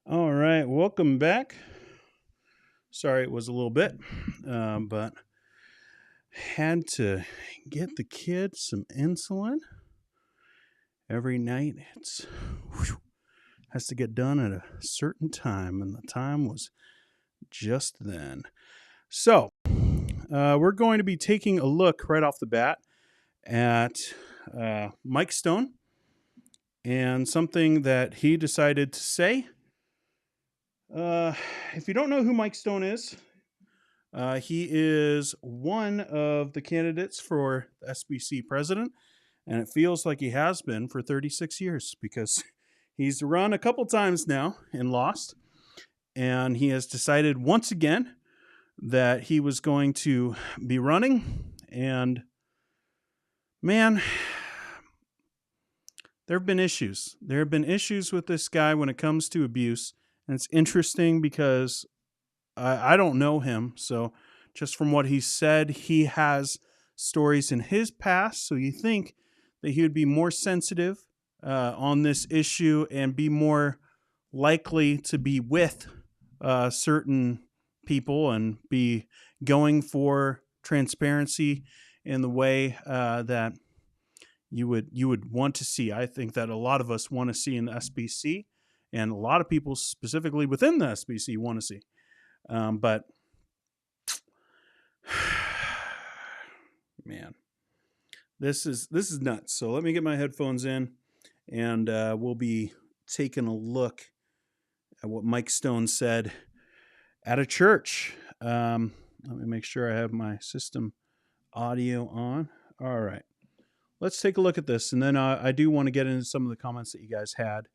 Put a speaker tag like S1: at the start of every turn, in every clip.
S1: All right, welcome back. Sorry it was a little bit, but had to get the kids some insulin every night. It's has to get done at a certain time, and the time was just then. So we're going to be taking a look right off the bat at Mike Stone and something that he decided to say. If you don't know who Mike Stone is, he is one of the candidates for the SBC president, and it feels like he has been for 36 years because he's run a couple times now and lost. And he has decided once again that he was going to be running. And man, there have been issues. There have been issues with this guy when it comes to abuse. And it's interesting because I don't know him. So just from what he said, he has stories in his past. So you think that he would be more sensitive on this issue and be more likely to be with certain people and be going for transparency in the way that you would want to see. I think that a lot of us want to see in the SBC, and a lot of people specifically within the SBC want to see. But man, this is nuts. So let me get my headphones in, and we'll be taking a look at what Mike Stone said at a church. Let me make sure I have my system audio on. All right, let's take a look at this, and then I do want to get into some of the comments that you guys had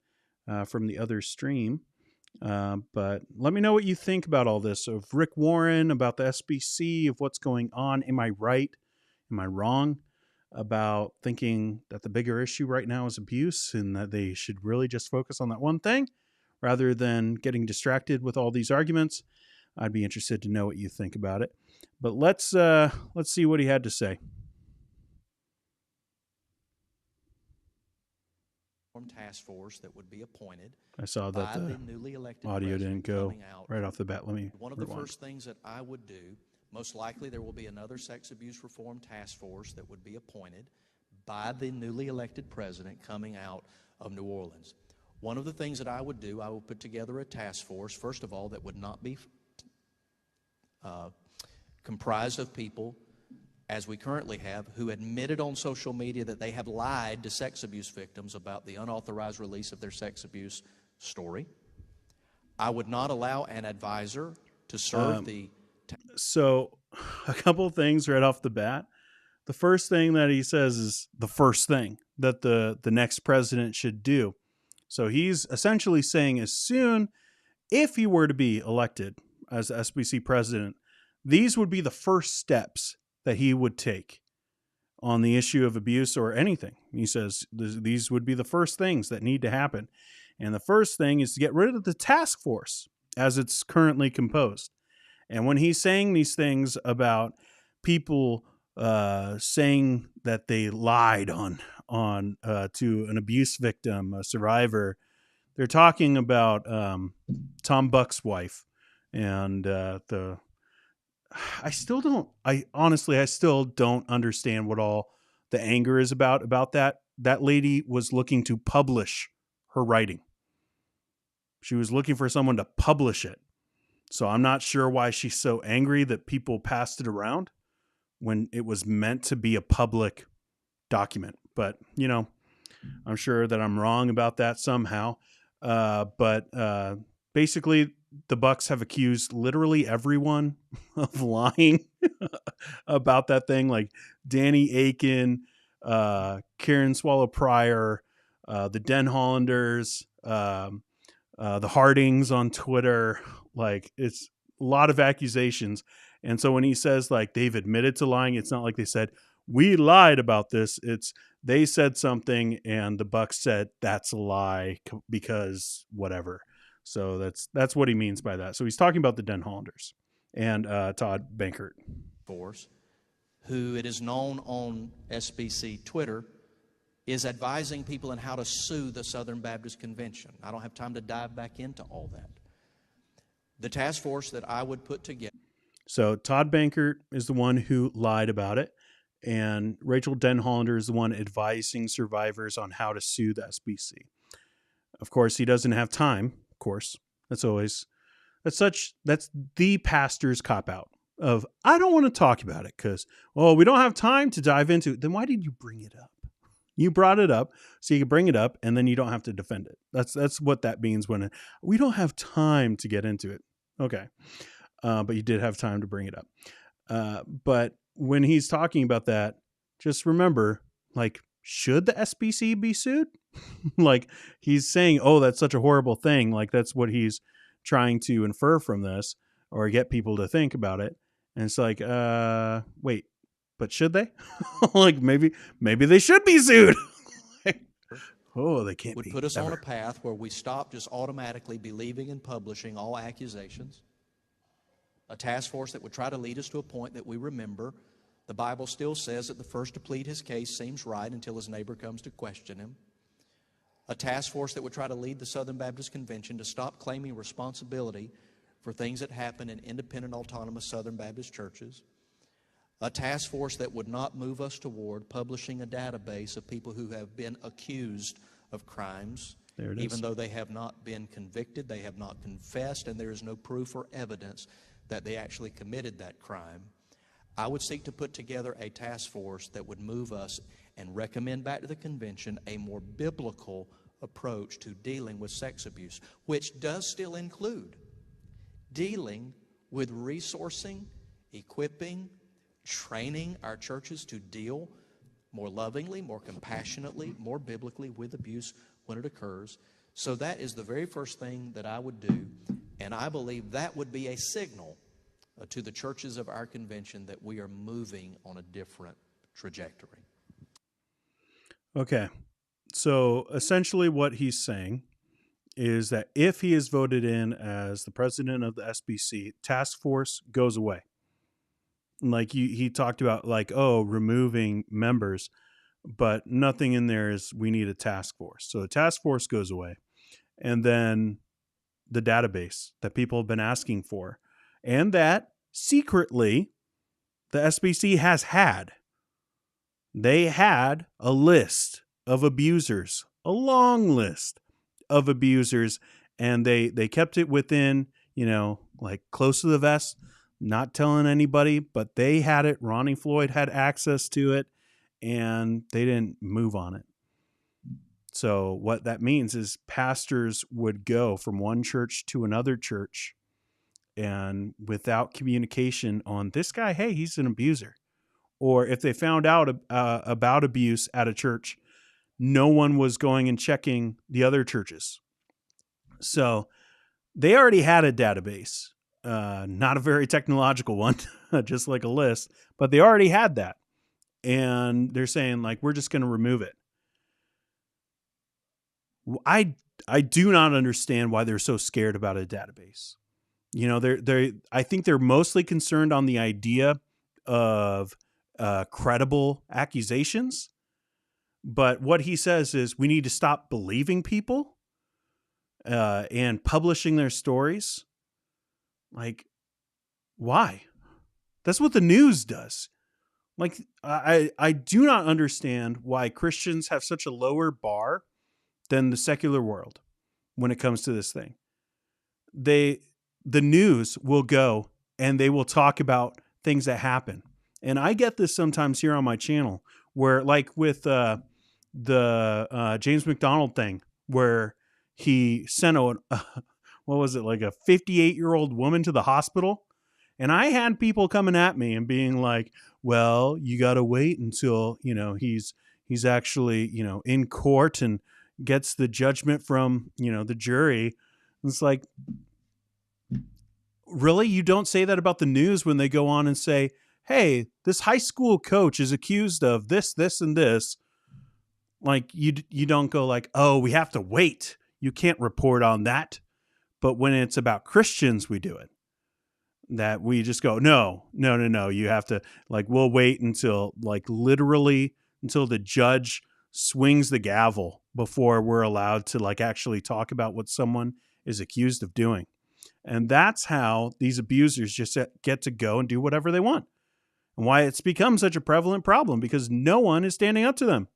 S1: from the other stream. But let me know what you think about all this, of Rick Warren, about the SBC, of what's going on. Am I right? Am I wrong about thinking that the bigger issue right now is abuse and that they should really just focus on that one thing rather than getting distracted with all these arguments? I'd be interested to know what you think about it. But let's see what he had to say.
S2: Task force that would be appointed.
S1: I saw that the
S2: newly elected
S1: audio didn't go right off the bat. Let me
S2: One of the first things that I would do, most likely there will be another sex abuse reform task force that would be appointed by the newly elected president coming out of New Orleans. One of the things that I would do, I would put together a task force, first of all, that would not be comprised of people, as we currently have, who admitted on social media that they have lied to sex abuse victims about the unauthorized release of their sex abuse story. I would not allow an advisor to serve
S1: So a couple of things right off the bat. The first thing that he says is the first thing that the next president should do. So he's essentially saying if he were to be elected as the SBC president, these would be the first steps that he would take on the issue of abuse or anything. He says these would be the first things that need to happen. And the first thing is to get rid of the task force as it's currently composed. And when he's saying these things about people saying that they lied on to an abuse victim, a survivor, they're talking about Tom Buck's wife and I still don't understand what all the anger is about that. That lady was looking to publish her writing. She was looking for someone to publish it. So I'm not sure why she's so angry that people passed it around when it was meant to be a public document. But, I'm sure that I'm wrong about that somehow. But basically, the Bucks have accused literally everyone of lying about that thing, like Danny Aiken, Karen Swallow Pryor, the Den Hollanders, the Hardings on Twitter. Like, it's a lot of accusations. And so when he says like they've admitted to lying, it's not like they said, we lied about this. It's they said something and the Bucks said that's a lie because whatever. So that's what he means by that. So he's talking about the Den Hollanders and Todd Bankert.
S2: Force, who it is known on SBC Twitter is advising people on how to sue the Southern Baptist Convention. I don't have time to dive back into all that. The task force that I would put together.
S1: So Todd Bankert is the one who lied about it, and Rachel Denhollander is the one advising survivors on how to sue the SBC. Of course, he doesn't have time. Of course, that's the pastor's cop-out of, I don't want to talk about it because, well, we don't have time to dive into it. Then why did you bring it up? You brought it up so you can bring it up, and then you don't have to defend it. That's what that means when we don't have time to get into it. Okay. But you did have time to bring it up. But when he's talking about that, just remember, like, should the SBC be sued? Like, he's saying, oh, that's such a horrible thing. Like, that's what he's trying to infer from this or get people to think about it. And it's like, wait, but should they? Like, maybe they should be sued. Oh, they can't
S2: would
S1: be.
S2: Put us on a path where we stop just automatically believing and publishing all accusations. A task force that would try to lead us to a point that we remember the Bible still says that the first to plead his case seems right until his neighbor comes to question him. A task force that would try to lead the Southern Baptist Convention to stop claiming responsibility for things that happen in independent, autonomous Southern Baptist churches. A task force that would not move us toward publishing a database of people who have been accused of crimes, even though they have not been convicted, they have not confessed, and there is no proof or evidence that they actually committed that crime. I would seek to put together a task force that would move us and recommend back to the convention a more biblical approach to dealing with sex abuse, which does still include dealing with resourcing, equipping, training our churches to deal more lovingly, more compassionately, more biblically with abuse when it occurs. So that is the very first thing that I would do, and I believe that would be a signal to the churches of our convention that we are moving on a different trajectory.
S1: Okay. So essentially what he's saying is that if he is voted in as the president of the SBC, task force goes away. Like he talked about, like, oh, removing members, but nothing in there is we need a task force. So the task force goes away. And then the database that people have been asking for, and that secretly the SBC has had. They had a list of abusers, a long list of abusers, and they kept it within, like close to the vest, not telling anybody, but they had it. Ronnie Floyd had access to it, and they didn't move on it. So what that means is pastors would go from one church to another church, and without communication on this guy, hey, he's an abuser. Or if they found out about abuse at a church, no one was going and checking the other churches. So they already had a database, not a very technological one, just like a list, but they already had that. And they're saying, like, we're just going to remove it. I do not understand why they're so scared about a database. I think they're mostly concerned on the idea of credible accusations. But what he says is we need to stop believing people and publishing their stories. Like, why? That's what the news does. Like, I do not understand why Christians have such a lower bar than the secular world when it comes to this thing. The news will go and they will talk about things that happen. And I get this sometimes here on my channel where, like with the James McDonald thing, where he sent what was it, like a 58-year-old woman to the hospital. And I had people coming at me and being like, well, you got to wait until, he's actually, in court and gets the judgment from, the jury. And it's like, really? You don't say that about the news when they go on and say, hey, this high school coach is accused of this, this, and this. Like, you don't go like, oh, we have to wait. You can't report on that. But when it's about Christians, we do it. That we just go, no. You have to, like, we'll wait until, like, literally until the judge swings the gavel before we're allowed to like actually talk about what someone is accused of doing. And that's how these abusers just get to go and do whatever they want. And why it's become such a prevalent problem, because no one is standing up to them.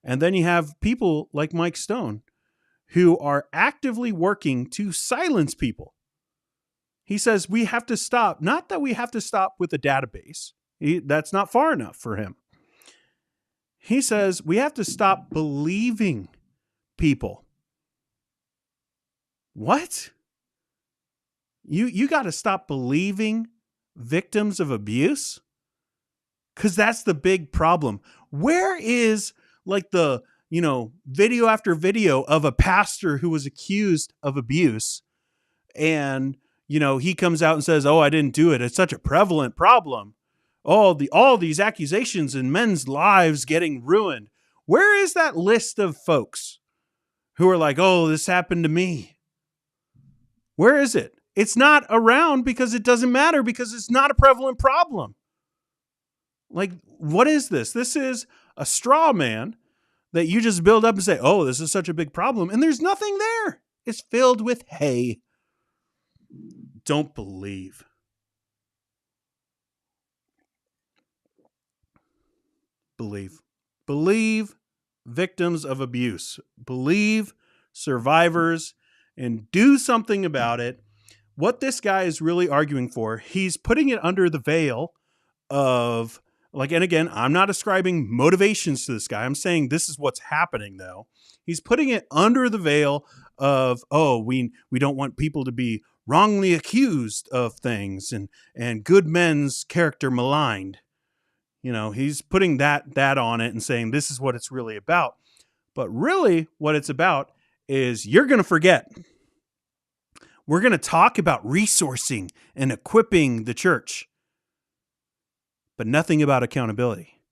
S1: And then you have people like Mike Stone who are actively working to silence people. He says we have to stop, not that we have to stop with a database. That's not far enough for him. He says we have to stop believing people. What? You got to stop believing victims of abuse? Because that's the big problem. Where is like the, video after video of a pastor who was accused of abuse, and, he comes out and says, oh, I didn't do it. It's such a prevalent problem. All these accusations and men's lives getting ruined. Where is that list of folks who are like, oh, this happened to me? Where is it? It's not around because it doesn't matter, because it's not a prevalent problem. Like, what is this? This is a straw man that you just build up and say, oh, this is such a big problem. And there's nothing there. It's filled with hay. Don't believe. Believe victims of abuse. Believe survivors and do something about it. What this guy is really arguing for, he's putting it under the veil of, like, and again, I'm not ascribing motivations to this guy. I'm saying this is what's happening, though. He's putting it under the veil of, oh, we don't want people to be wrongly accused of things and good men's character maligned. He's putting that on it and saying this is what it's really about. But really what it's about is you're going to forget. We're going to talk about resourcing and equipping the church, but nothing about accountability.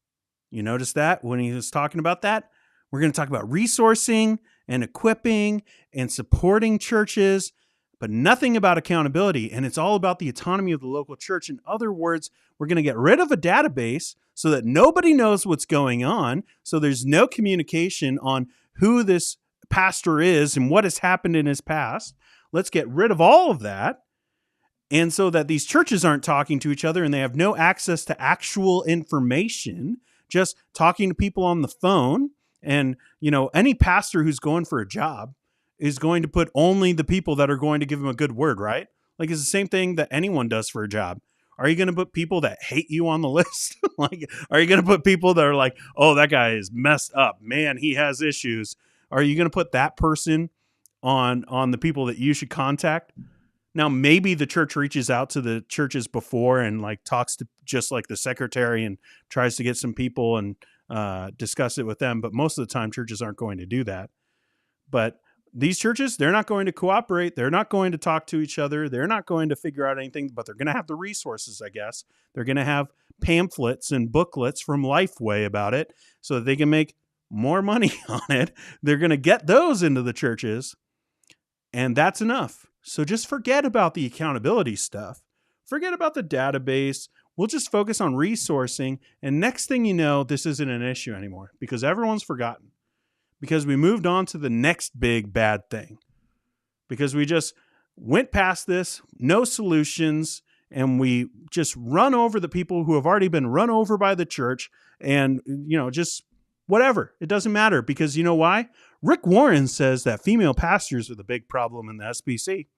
S1: You notice that when he was talking about that? We're going to talk about resourcing and equipping and supporting churches, but nothing about accountability. And it's all about the autonomy of the local church. In other words, we're going to get rid of a database so that nobody knows what's going on. So there's no communication on who this pastor is and what has happened in his past. Let's get rid of all of that. And so that these churches aren't talking to each other and they have no access to actual information, just talking to people on the phone. And, any pastor who's going for a job is going to put only the people that are going to give him a good word, right? Like, it's the same thing that anyone does for a job. Are you going to put people that hate you on the list? Like, are you going to put people that are like, oh, that guy is messed up, man, he has issues? Are you going to put that person on the people that you should contact? Now, maybe the church reaches out to the churches before and like talks to just like the secretary and tries to get some people and discuss it with them. But most of the time, churches aren't going to do that. But these churches, they're not going to cooperate. They're not going to talk to each other. They're not going to figure out anything, but they're going to have the resources, I guess. They're going to have pamphlets and booklets from Lifeway about it so that they can make more money on it. They're going to get those into the churches, and that's enough. So just forget about the accountability stuff. Forget about the database. We'll just focus on resourcing. And next thing you know, this isn't an issue anymore because everyone's forgotten. Because we moved on to the next big bad thing. Because we just went past this, no solutions, and we just run over the people who have already been run over by the church and, just whatever. It doesn't matter because you know why? Rick Warren says that female pastors are the big problem in the SBC.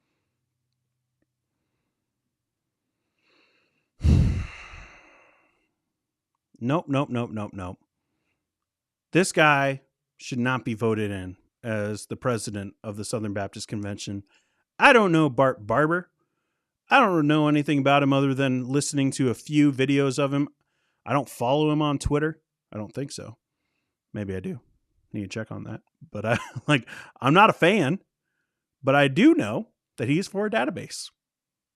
S1: Nope. This guy should not be voted in as the president of the Southern Baptist Convention. I don't know Bart Barber. I don't know anything about him other than listening to a few videos of him. I don't follow him on Twitter. I don't think so. Maybe I do. Need to check on that. But I'm not a fan, but I do know that he's for a database.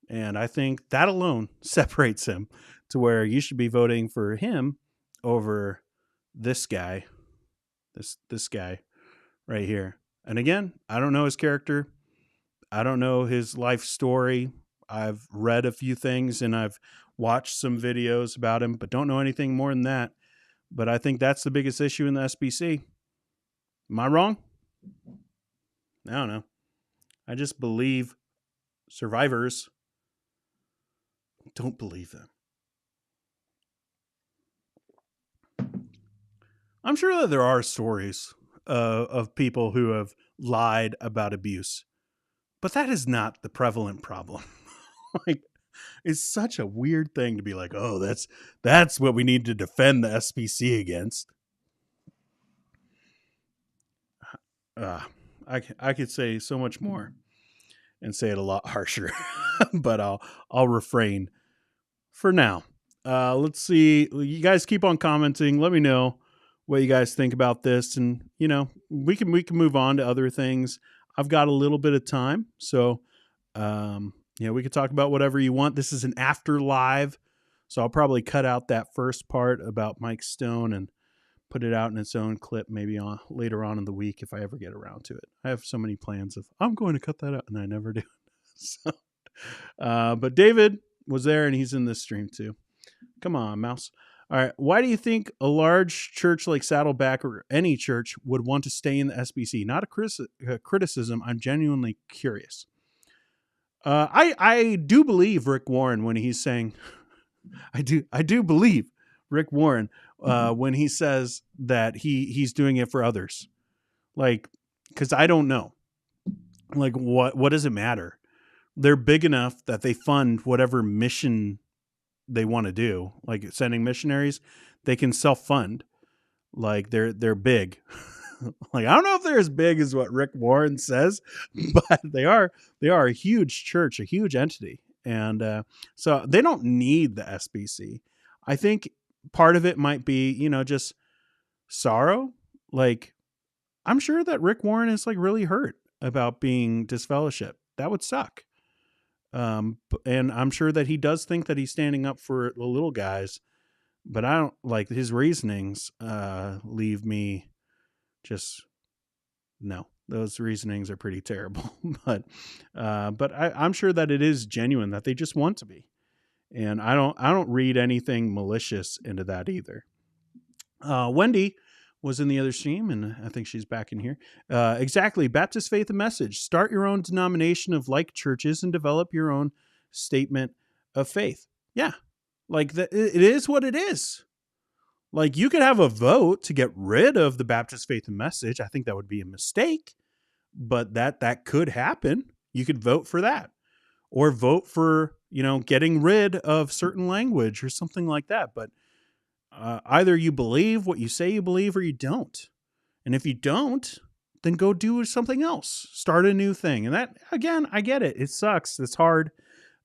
S1: And I think that alone separates him to where you should be voting for him over this guy, this guy right here. And again, I don't know his character. I don't know his life story. I've read a few things and I've watched some videos about him, but don't know anything more than that. But I think that's the biggest issue in the SBC Am I wrong? I don't know. I just believe survivors don't believe them. I'm sure that there are stories of people who have lied about abuse, but that is not the prevalent problem. Like, it's such a weird thing to be like, oh, that's what we need to defend the SBC against. I could say so much more and say it a lot harsher, but I'll refrain for now. Let's see. You guys keep on commenting. Let me know what you guys think about this, and we can move on to other things. I've got a little bit of time, so we can talk about whatever you want. This is an after live, so I'll probably cut out that first part about Mike Stone and put it out in its own clip maybe later on in the week if I ever get around to it. I have so many plans of I'm going to cut that out, and I never do. So, but David was there, and he's in this stream too. Come on, mouse. All right. Why do you think a large church like Saddleback or any church would want to stay in the SBC? Not a criticism. I'm genuinely curious. I do believe Rick Warren when he's saying, I do believe Rick Warren when he says that he's doing it for others. Like, because I don't know. Like, what does it matter? They're big enough that they fund whatever mission they want to do, like sending missionaries. They can self-fund. Like, they're big. Like, I don't know if they're as big as what Rick Warren says, but they are a huge church, a huge entity. And so they don't need the SBC. I think part of it might be, just sorrow. Like, I'm sure that Rick Warren is like really hurt about being disfellowship. That would suck. And I'm sure that he does think that he's standing up for the little guys, but I don't like his reasonings, leave me just, no, those reasonings are pretty terrible, but I'm sure that it is genuine that they just want to be. And I don't read anything malicious into that either. Wendy was in the other stream, and I think she's back in here. Exactly. Baptist Faith and Message. Start your own denomination of like churches and develop your own statement of faith. Yeah. Like, it is what it is. Like, you could have a vote to get rid of the Baptist Faith and Message. I think that would be a mistake, but that could happen. You could vote for that, or vote for, getting rid of certain language or something like that. But either you believe what you say you believe, or you don't. And if you don't, then go do something else. Start a new thing. And that, again, I get it. It sucks. It's hard.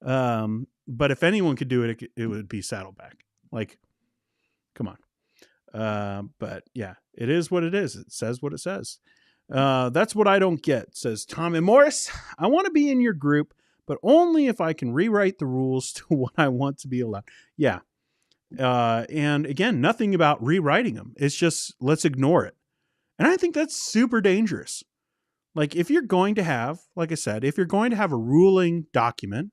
S1: But if anyone could do it, it would be Saddleback. Like, come on. But yeah, it is what it is. It says what it says. That's what I don't get, says Tom and Morris. I want to be in your group, but only if I can rewrite the rules to what I want to be allowed. Yeah. And again, nothing about rewriting them. It's just, let's ignore it. And I think that's super dangerous. Like, if you're going to have, like I said, if you're going to have a ruling document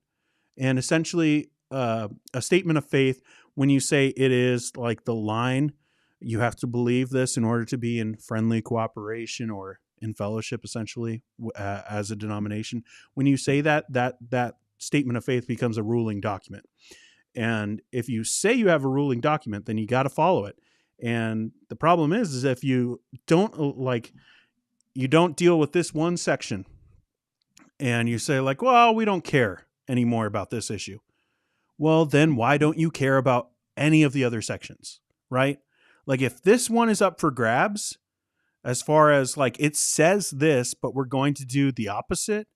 S1: and essentially a statement of faith, when you say it is like the line, you have to believe this in order to be in friendly cooperation or in fellowship, essentially, as a denomination. When you say that statement of faith becomes a ruling document. And if you say you have a ruling document, then you got to follow it. And the problem is if you don't deal with this one section and you say like, well, we don't care anymore about this issue. Well, then why don't you care about any of the other sections, right? Like, if this one is up for grabs, as far as like, it says this, but we're going to do the opposite,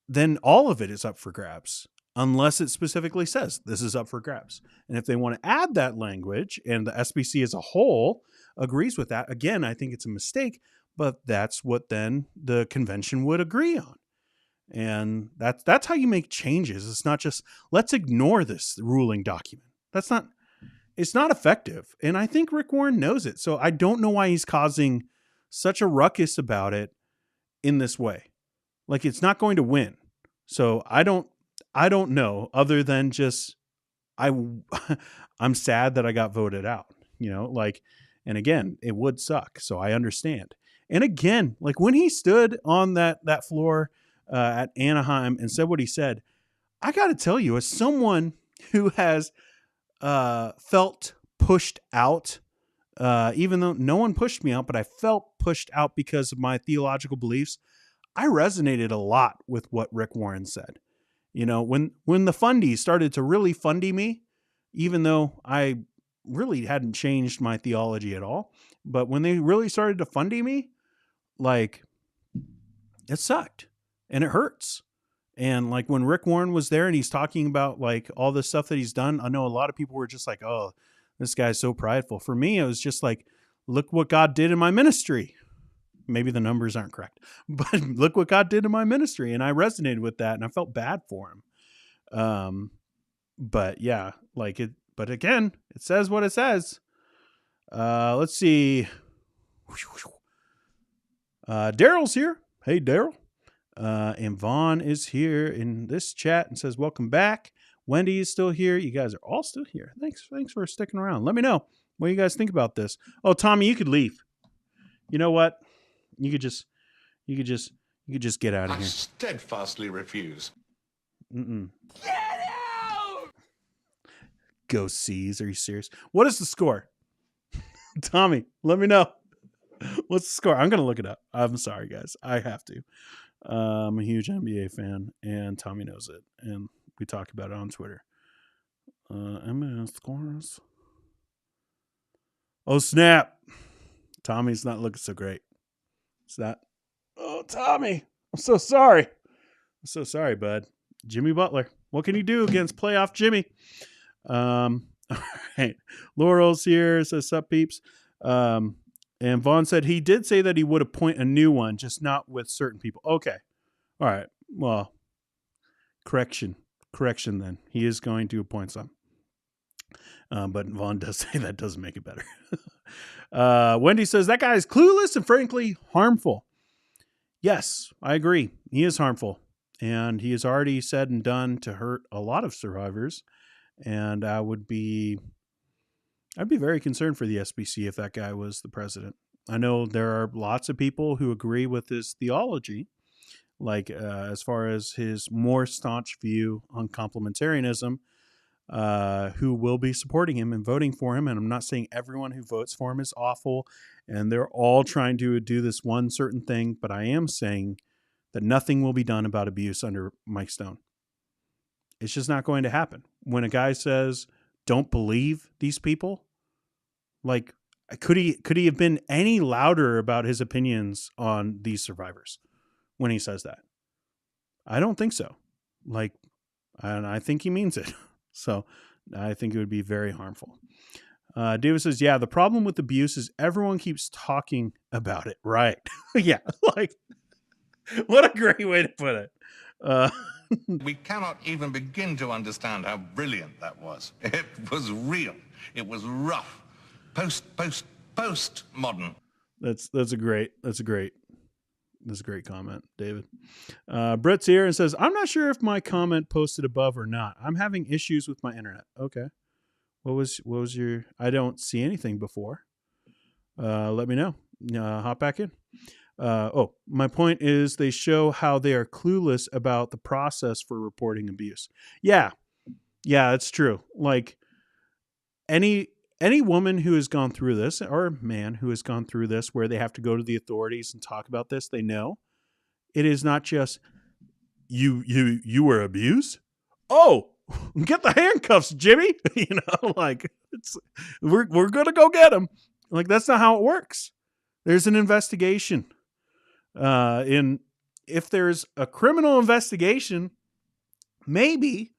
S1: then all of it is up for grabs. Unless it specifically says this is up for grabs. And if they want to add that language and the SBC as a whole agrees with that, again, I think it's a mistake, but that's what then the convention would agree on. And that's how you make changes. It's not just, let's ignore this ruling document. It's not effective. And I think Rick Warren knows it. So I don't know why he's causing such a ruckus about it in this way. Like, it's not going to win. So I don't know, other than just I'm sad that I got voted out. Like, And again, it would suck. So I understand. And again, like when he stood on that floor at Anaheim and said what he said, I got to tell you, as someone who has felt pushed out, even though no one pushed me out, but I felt pushed out because of my theological beliefs, I resonated a lot with what Rick Warren said. You know, when the fundies started to really fundy me, even though I really hadn't changed my theology at all, but when they really started to fundy me, like, it sucked and it hurts. And like when Rick Warren was there and he's talking about like all the stuff that he's done, I know a lot of people were just like, oh, this guy's so prideful. For me, it was just like, look what God did in my ministry. Maybe the numbers aren't correct, but look what God did in my ministry. And I resonated with that and I felt bad for him. But yeah, like it, but again, it says what it says. Let's see. Daryl's here. Hey, Daryl. And Vaughn is here in this chat and says, welcome back. Wendy is still here. You guys are all still here. Thanks for sticking around. Let me know what you guys think about this. Oh, Tommy, you could leave. You know what? You could just get out of here.
S3: I steadfastly refuse.
S1: Get out! Go C's. Are you serious? What is the score? Tommy, let me know. What's the score? I'm going to look it up. I'm sorry, guys. I have to. I'm a huge NBA fan, and Tommy knows it. And we talk about it on Twitter. MLS scores. Oh, snap. Tommy's not looking so great. It's not. Oh, Tommy. I'm so sorry. I'm so sorry, bud. Jimmy Butler. What can you do against playoff Jimmy? All right. Laurel's here. Says, sup, peeps. And Vaughn said he did say that he would appoint a new one, just not with certain people. Okay. All right. Well, correction then. He is going to appoint some. But Vaughn does say that doesn't make it better. Wendy says that guy is clueless and frankly harmful. Yes, I agree. He is harmful. And he has already said and done to hurt a lot of survivors. And I'd be very concerned for the SBC if that guy was the president. I know there are lots of people who agree with his theology, like as far as his more staunch view on complementarianism, who will be supporting him and voting for him. And I'm not saying everyone who votes for him is awful and they're all trying to do this one certain thing, but I am saying that nothing will be done about abuse under Mike Stone. It's just not going to happen. When a guy says, don't believe these people, like, could he have been any louder about his opinions on these survivors when he says that? I don't think so. Like, and I think he means it. So I think it would be very harmful. David says, yeah, the problem with abuse is everyone keeps talking about it. Right. Yeah. Like, what a great way to put it.
S3: We cannot even begin to understand how brilliant that was. It was real. It was rough. Post-modern.
S1: That's a great comment, David. Brett's here and says, I'm not sure if my comment posted above or not. I'm having issues with my internet. Okay. What was your, I don't see anything before. Let me know. Hop back in. My point is they show how they are clueless about the process for reporting abuse. Yeah, it's true. Like any woman who has gone through this, or man who has gone through this, where they have to go to the authorities and talk about this, they know it is not just you were abused. Oh, get the handcuffs, Jimmy. Like we're gonna go get him. Like that's not how it works. There's an investigation. If there's a criminal investigation, maybe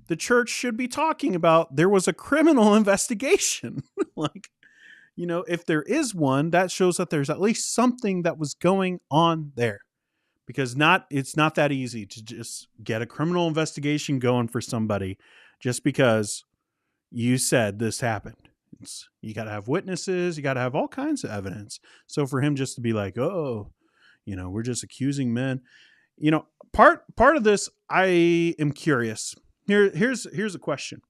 S1: the church should be talking about there was a criminal investigation. Like, if there is one, that shows that there's at least something that was going on there, because it's not that easy to just get a criminal investigation going for somebody just because you said this happened. You got to have witnesses. You got to have all kinds of evidence. So for him just to be like, oh, we're just accusing men, part of this, I am curious. Here's a question.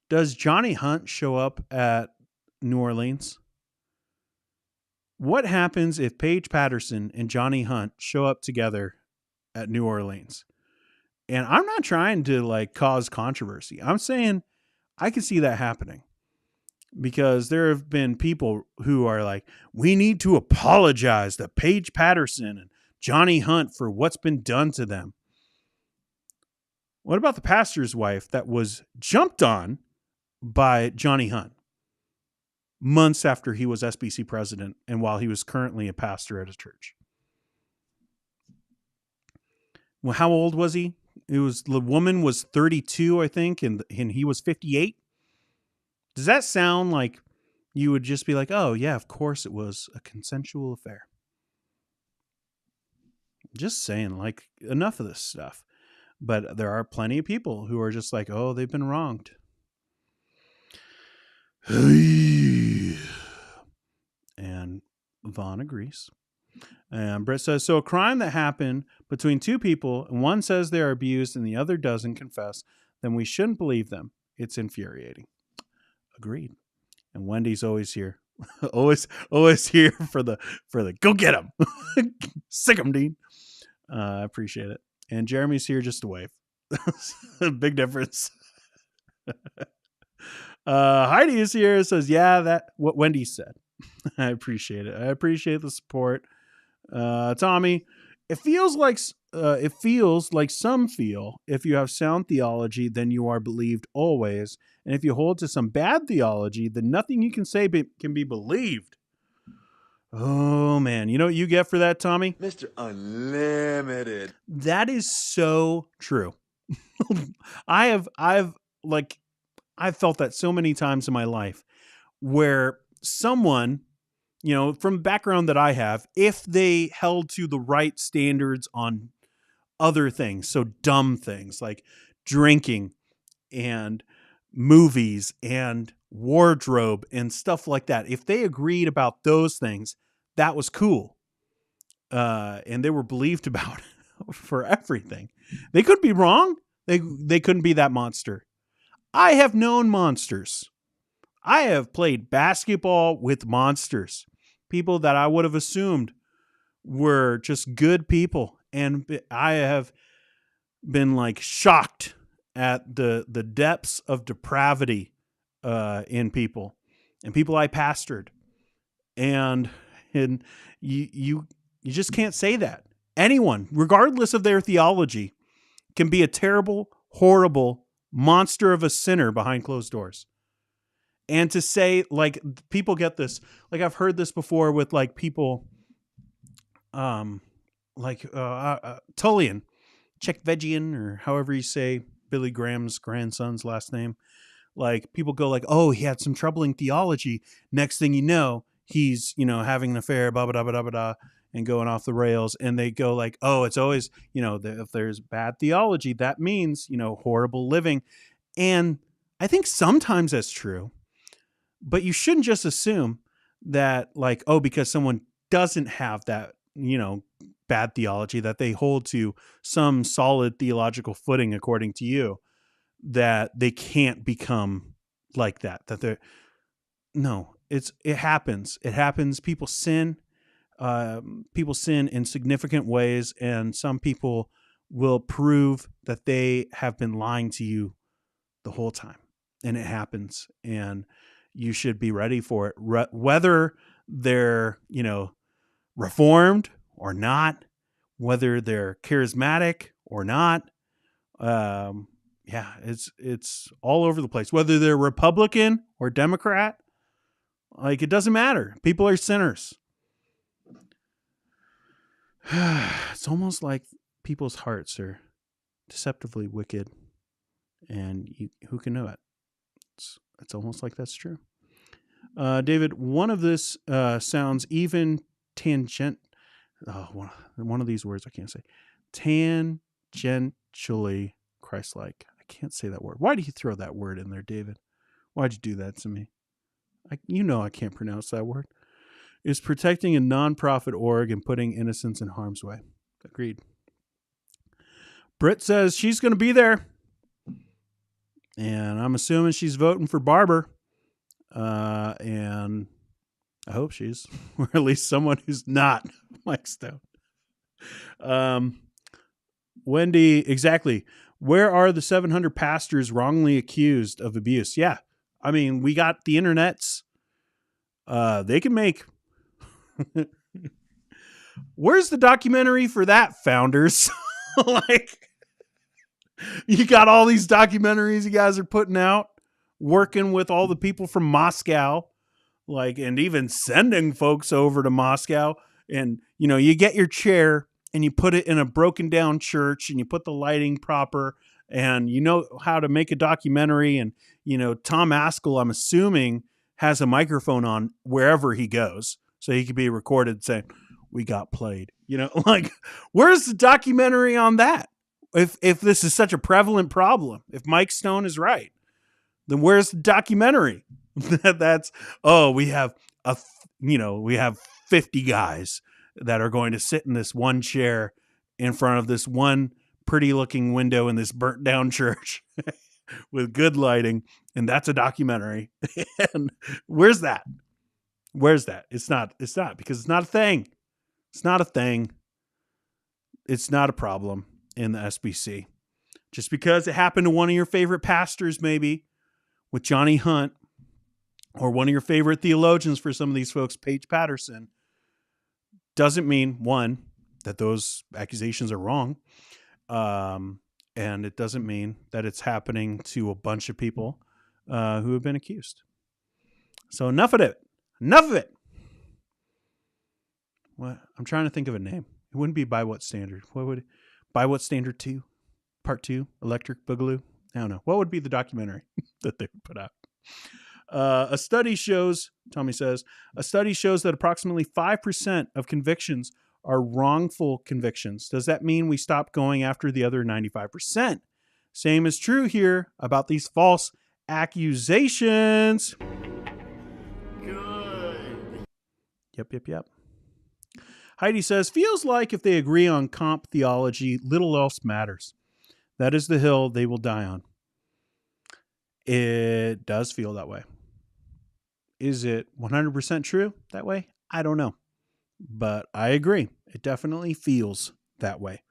S1: Does Johnny Hunt show up at New Orleans What happens if Paige Patterson and Johnny Hunt show up together at New Orleans? And I'm not trying to like cause controversy. I'm saying I can see that happening because there have been people who are like, we need to apologize to Paige Patterson and Johnny Hunt for what's been done to them. What about the pastor's wife that was jumped on by Johnny Hunt months after he was SBC president and while he was currently a pastor at a church? Well, how old was he? The woman was 32, I think, and he was 58. Does that sound like you would just be like, oh, yeah, of course it was a consensual affair? Just saying, like, enough of this stuff. But there are plenty of people who are just like, oh, they've been wronged. And Vaughn agrees. And Brett says, so a crime that happened between two people and one says they are abused and the other doesn't confess, then we shouldn't believe them. It's infuriating. Agreed. And Wendy's always here. always here for the go get him. Sick him, Dean. I appreciate it. And Jeremy's here just to wave. Big difference. Heidi is here and says, yeah, that what Wendy said. I appreciate it. I appreciate the support. Tommy, it feels like some feel if you have sound theology, then you are believed always. And if you hold to some bad theology, then nothing you can say can be believed. Oh, man. You know what you get for that, Tommy?
S4: Mr. Unlimited.
S1: That is so true. I've felt that so many times in my life where someone, you know, from background that I have, if they held to the right standards on other things, so dumb things like drinking and movies and wardrobe and stuff like that, if they agreed about those things, that was cool. And they were believed about for everything. They could be wrong. They couldn't be that monster. I have known monsters. I have played basketball with monsters. People that I would have assumed were just good people. And I have been like shocked at the depths of depravity in people and people I pastored. And you just can't say that. Anyone, regardless of their theology, can be a terrible, horrible monster of a sinner behind closed doors. And to say, like, people get this, like I've heard this before with like people, Tullian, Czechvegian, or however you say Billy Graham's grandson's last name. Like people go like, oh, he had some troubling theology. Next thing you know, he's, you know, having an affair, blah, blah, blah, blah, blah, and going off the rails. And they go like, oh, it's always, you know, if there's bad theology, that means, you know, horrible living. And I think sometimes that's true. But you shouldn't just assume that like, oh, because someone doesn't have that, you know, bad theology, that they hold to some solid theological footing according to you, that they can't become like that. No, it happens. It happens. People sin. People sin in significant ways, and some people will prove that they have been lying to you the whole time, and it happens. And you should be ready for it, whether they're, you know, reformed or not, whether they're charismatic or not. Yeah, it's all over the place, whether they're Republican or Democrat. Like, it doesn't matter. People are sinners. It's almost like people's hearts are deceptively wicked, and who can know it? It's almost like that's true. David, one of this sounds even tangent. Oh, one of these words I can't say. Tangentially Christ-like. I can't say that word. Why did you throw that word in there, David? Why'd you do that to me? You know I can't pronounce that word. Is protecting a nonprofit org and putting innocents in harm's way. Agreed. Britt says she's going to be there. And I'm assuming she's voting for Barber. And I hope she's, or at least someone who's not Mike Stone. Wendy, exactly. Where are the 700 pastors wrongly accused of abuse? Yeah. I mean, we got the internets. They can make. Where's the documentary for that, founders? Like, you got all these documentaries you guys are putting out, working with all the people from Moscow, like, and even sending folks over to Moscow. And, you know, you get your chair and you put it in a broken down church and you put the lighting proper and you know how to make a documentary. And, you know, Tom Askell, I'm assuming, has a microphone on wherever he goes. So he could be recorded saying, we got played, you know, like, where's the documentary on that? If this is such a prevalent problem, if Mike Stone is right, then where's the documentary? That's, oh, we have we have 50 guys that are going to sit in this one chair in front of this one pretty looking window in this burnt down church with good lighting. And that's a documentary. And where's that? Where's that? It's not because it's not a thing. It's not a thing. It's not a problem in the SBC. Just because it happened to one of your favorite pastors, maybe with Johnny Hunt, or one of your favorite theologians for some of these folks, Paige Patterson, doesn't mean, one, that those accusations are wrong. And it doesn't mean that it's happening to a bunch of people who have been accused. So enough of it. Enough of it. What? I'm trying to think of a name. It wouldn't be By What Standard. What would it? By What Standard 2? Part 2? Electric Boogaloo? I don't know. What would be the documentary that they would put out? A study shows, Tommy says, that approximately 5% of convictions are wrongful convictions. Does that mean we stop going after the other 95%? Same is true here about these false accusations. Good. Yep. Heidi says, feels like if they agree on comp theology, little else matters. That is the hill they will die on. It does feel that way. Is it 100% true that way? I don't know. But I agree. It definitely feels that way.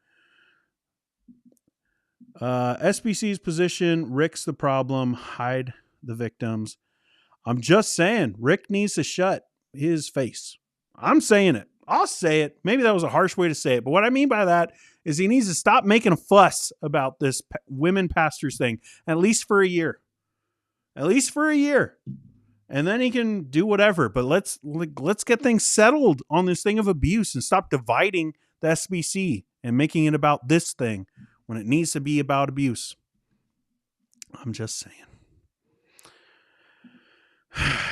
S1: SBC's position, Rick's the problem, hide the victims. I'm just saying, Rick needs to shut his face. I'm saying it. I'll say it. Maybe that was a harsh way to say it. But what I mean by that is he needs to stop making a fuss about this women pastors thing, at least for a year. At least for a year. And then he can do whatever. But let's get things settled on this thing of abuse and stop dividing the SBC and making it about this thing when it needs to be about abuse. I'm just saying.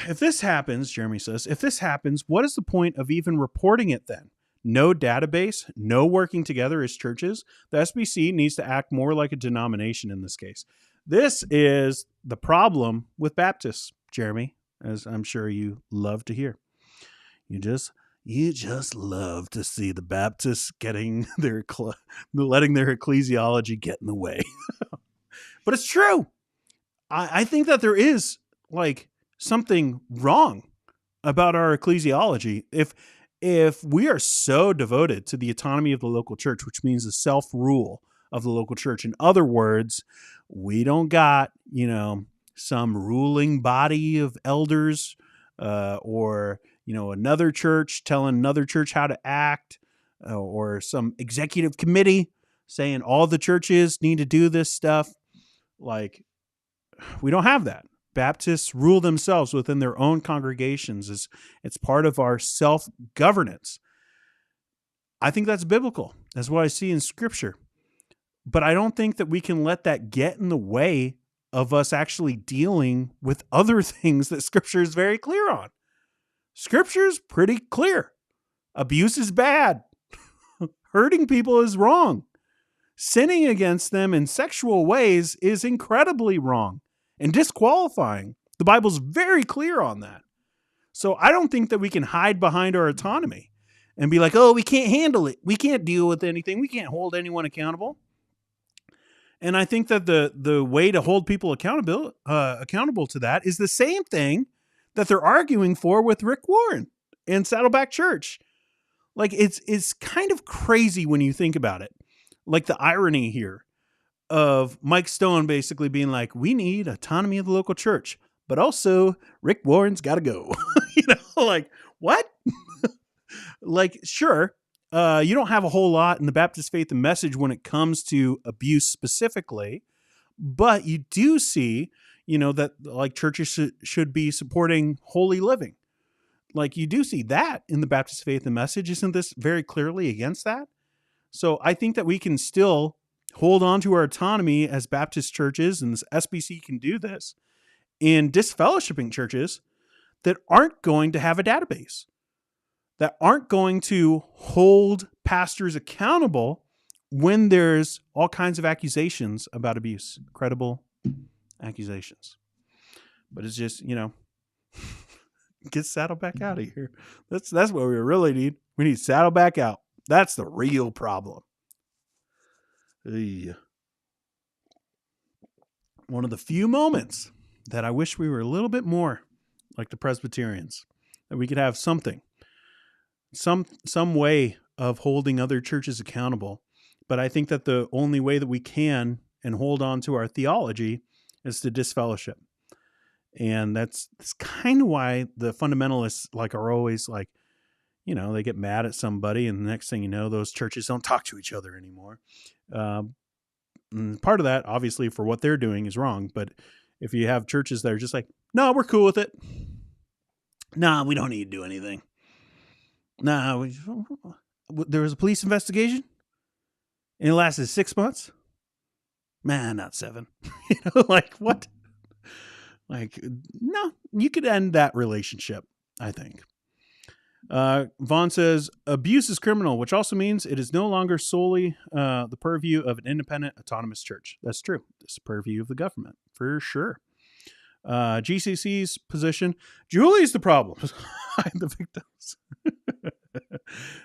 S1: If this happens, Jeremy says, if this happens, what is the point of even reporting it then? No database, no working together as churches. The SBC needs to act more like a denomination in this case. This is the problem with Baptists, Jeremy, as I'm sure you love to hear. You just love to see the Baptists getting letting their ecclesiology get in the way. But it's true. I think that there is something wrong about our ecclesiology. If we are so devoted to the autonomy of the local church, which means the self-rule of the local church, in other words, we don't got, some ruling body of elders or, another church telling another church how to act or some executive committee saying all the churches need to do this stuff. We don't have that. Baptists rule themselves within their own congregations. It's part of our self-governance. I think that's biblical. That's what I see in Scripture. But I don't think that we can let that get in the way of us actually dealing with other things that Scripture is very clear on. Scripture is pretty clear. Abuse is bad. Hurting people is wrong. Sinning against them in sexual ways is incredibly wrong and disqualifying. The Bible's very clear on that. So I don't think that we can hide behind our autonomy and be like, oh, we can't handle it. We can't deal with anything. We can't hold anyone accountable. And I think that the way to hold people accountable to that is the same thing that they're arguing for with Rick Warren and Saddleback Church. Like, it's kind of crazy when you think about it. Like, the irony here of Mike Stone basically being like, we need autonomy of the local church, but also Rick Warren's got to go. Like, what? Like, sure, you don't have a whole lot in the Baptist Faith and Message when it comes to abuse specifically, but you do see, that like churches should be supporting holy living. Like, you do see that in the Baptist Faith and Message. Isn't this very clearly against that? So I think that we can still hold on to our autonomy as Baptist churches, and this SBC can do this, in disfellowshipping churches that aren't going to have a database, that aren't going to hold pastors accountable when there's all kinds of accusations about abuse, credible accusations. But it's just, get Saddleback out of here. That's what we really need. We need Saddleback out. That's the real problem. One of the few moments that I wish we were a little bit more like the Presbyterians, that we could have something, some way of holding other churches accountable. But I think that the only way that we can and hold on to our theology is to disfellowship. And that's kind of why the fundamentalists are always like, they get mad at somebody, and the next thing you know, those churches don't talk to each other anymore. And part of that, obviously, for what they're doing is wrong. But if you have churches that are just like, no, we're cool with it. No, we don't need to do anything. No, there was a police investigation and it lasted 6 months. Man, not 7. Like, what? Like, no, you could end that relationship, I think. Vaughn says, abuse is criminal, which also means it is no longer solely the purview of an independent, autonomous church. That's true. It's the purview of the government, for sure. GCC's position, Julie's the problem. I'm the victims.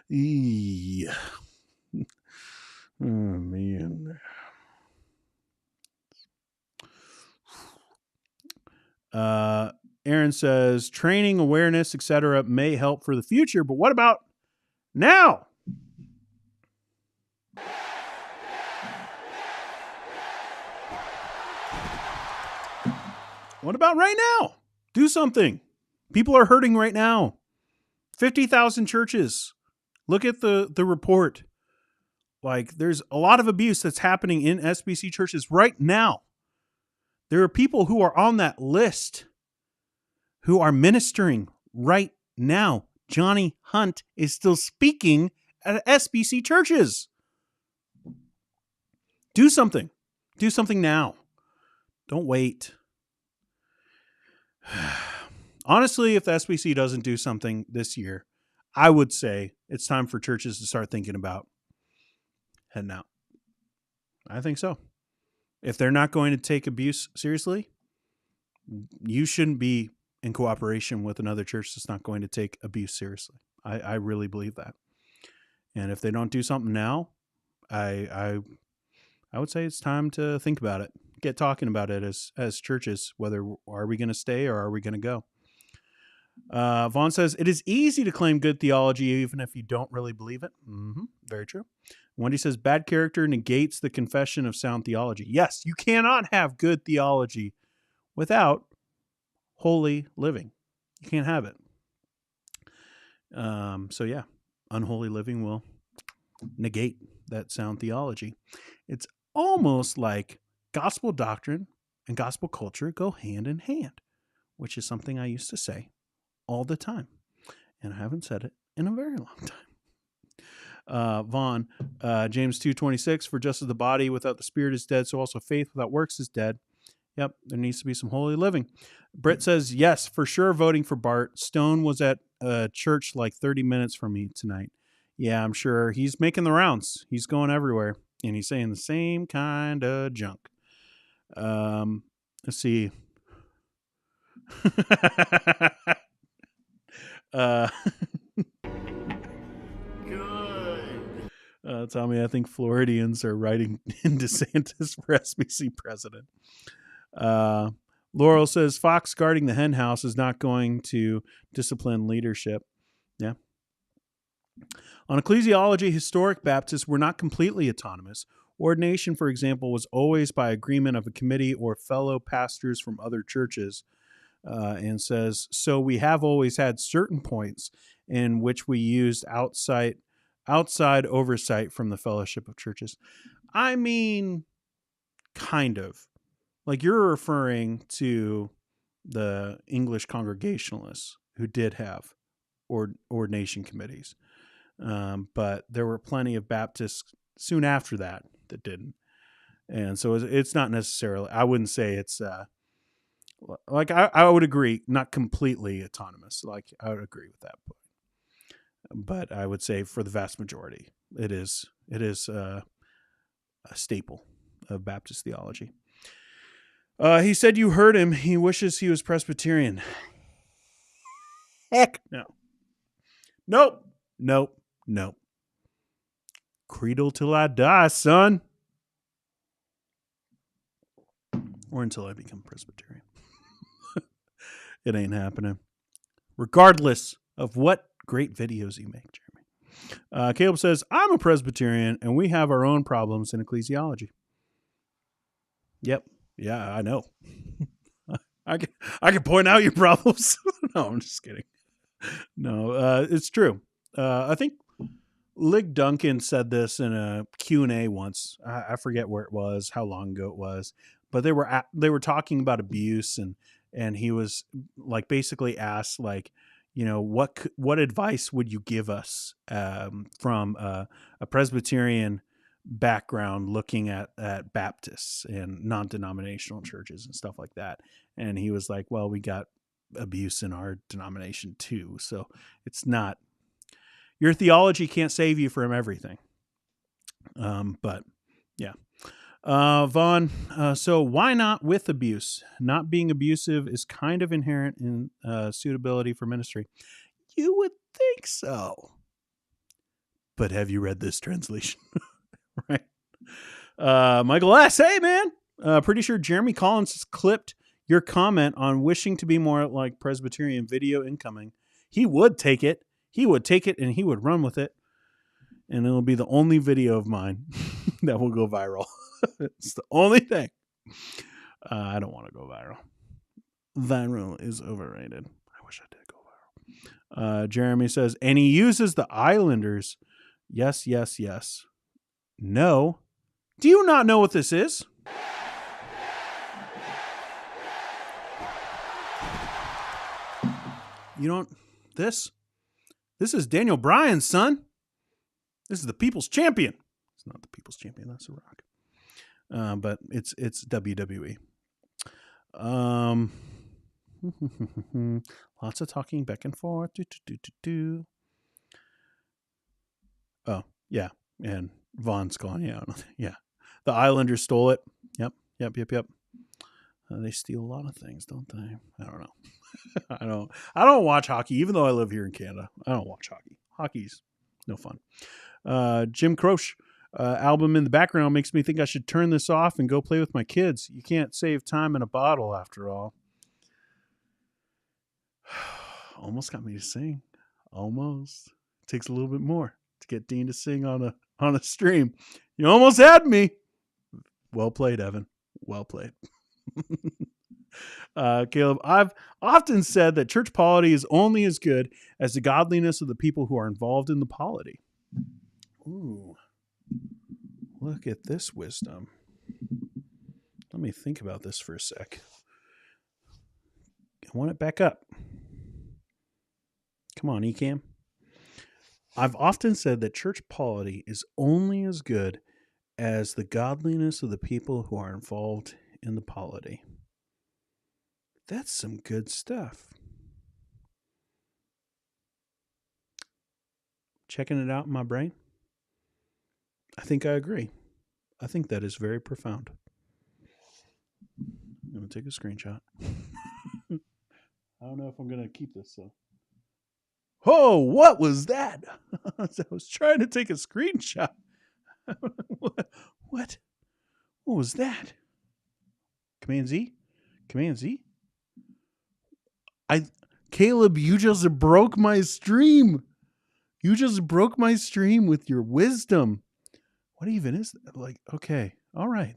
S1: Yeah. Oh, man. Aaron says training, awareness, etc. may help for the future, but what about now? What about right now? Do something. People are hurting right now. 50,000 churches. Look at the report. Like, there's a lot of abuse that's happening in SBC churches right now. There are people who are on that list who are ministering right now. Johnny Hunt is still speaking at SBC churches. Do something. Do something now. Don't wait. Honestly, if the SBC doesn't do something this year, I would say it's time for churches to start thinking about heading out. I think so. If they're not going to take abuse seriously, you shouldn't be in cooperation with another church that's not going to take abuse seriously. I really believe that. And if they don't do something now, I would say it's time to think about it. Get talking about it as churches, whether are we going to stay or are we going to go? Vaughn says, it is easy to claim good theology even if you don't really believe it. Mm-hmm. Very true. Wendy says, bad character negates the confession of sound theology. Yes, you cannot have good theology without holy living. You can't have it. So yeah, unholy living will negate that sound theology. It's almost like gospel doctrine and gospel culture go hand in hand, which is something I used to say all the time. And I haven't said it in a very long time. Vaughn, James 2:26, for just as the body without the spirit is dead, so also faith without works is dead. Yep, there needs to be some holy living. Britt says, yes, for sure voting for Bart. Stone was at a church like 30 minutes from me tonight. Yeah, I'm sure he's making the rounds. He's going everywhere, and he's saying the same kind of junk. Let's see. Tell me, I think Floridians are writing in DeSantis for SBC president. Laurel says Fox guarding the hen house is not going to discipline leadership. Yeah. On ecclesiology, historic Baptists were not completely autonomous. Ordination, for example, was always by agreement of a committee or fellow pastors from other churches. And says, so we have always had certain points in which we used outside oversight from the fellowship of churches. I mean, kind of. Like you're referring to the English Congregationalists who did have ordination committees. But there were plenty of Baptists soon after that didn't. And so it's not necessarily, I wouldn't say it's, like I would agree, not completely autonomous. Like I would agree with that point, but I would say for the vast majority, it is a staple of Baptist theology. He said you heard him. He wishes he was Presbyterian. Heck no. Nope. Creedle till I die, son, or until I become Presbyterian. It ain't happening. Regardless of what great videos you make, Jeremy. Caleb says, I'm a Presbyterian and we have our own problems in ecclesiology. Yep. Yeah, I know. I can point out your problems. No, I'm just kidding. No, it's true. I think Lig Duncan said this in a Q&A once. I forget where it was, how long ago it was, but they were talking about abuse and he was like basically asked like, you know, what advice would you give us from a Presbyterian background looking at Baptists and non-denominational churches and stuff like that. And he was like, well, we got abuse in our denomination too. So it's not, your theology can't save you from everything. But yeah. Vaughn, so why not with abuse? Not being abusive is kind of inherent in suitability for ministry. You would think so. But have you read this translation? Right. Michael S., hey man, pretty sure Jeremy Collins has clipped your comment on wishing to be more like Presbyterian video incoming. He would take it. And he would run with it. And it'll be the only video of mine that will go viral. It's the only thing. I don't want to go viral. Viral is overrated. I wish I did go viral. Jeremy says, and he uses the Islanders. Yes. No. Do you not know what this is? You don't? This is Daniel Bryan's son. This is the People's Champion. It's not the People's Champion. That's The Rock. But it's WWE. Lots of talking back and forth. Oh, yeah. And Vaughn's gone. Yeah. The Islanders stole it. Yep. They steal a lot of things, don't they? I don't know. I don't watch hockey, even though I live here in Canada. I don't watch hockey. Hockey's no fun. Jim Croce album in the background makes me think I should turn this off and go play with my kids. You can't save time in a bottle after all. Almost got me to sing. Almost. Takes a little bit more to get Dean to sing on a stream. You almost had me. Well played, Evan. Well played. Caleb, I've often said that church polity is only as good as the godliness of the people who are involved in the polity. Ooh, look at this wisdom. Let me think about this for a sec. I want it back up. Come on, Ecamm. I've often said that church polity is only as good as the godliness of the people who are involved in the polity. That's some good stuff. Checking it out in my brain. I think I agree. I think that is very profound. I'm going to take a screenshot. I don't know if I'm going to keep this, though. Oh, what was that? I was trying to take a screenshot. What? What was that? Command Z? Command Z? Caleb, you just broke my stream. You just broke my stream with your wisdom. What even is that? Like, okay, all right.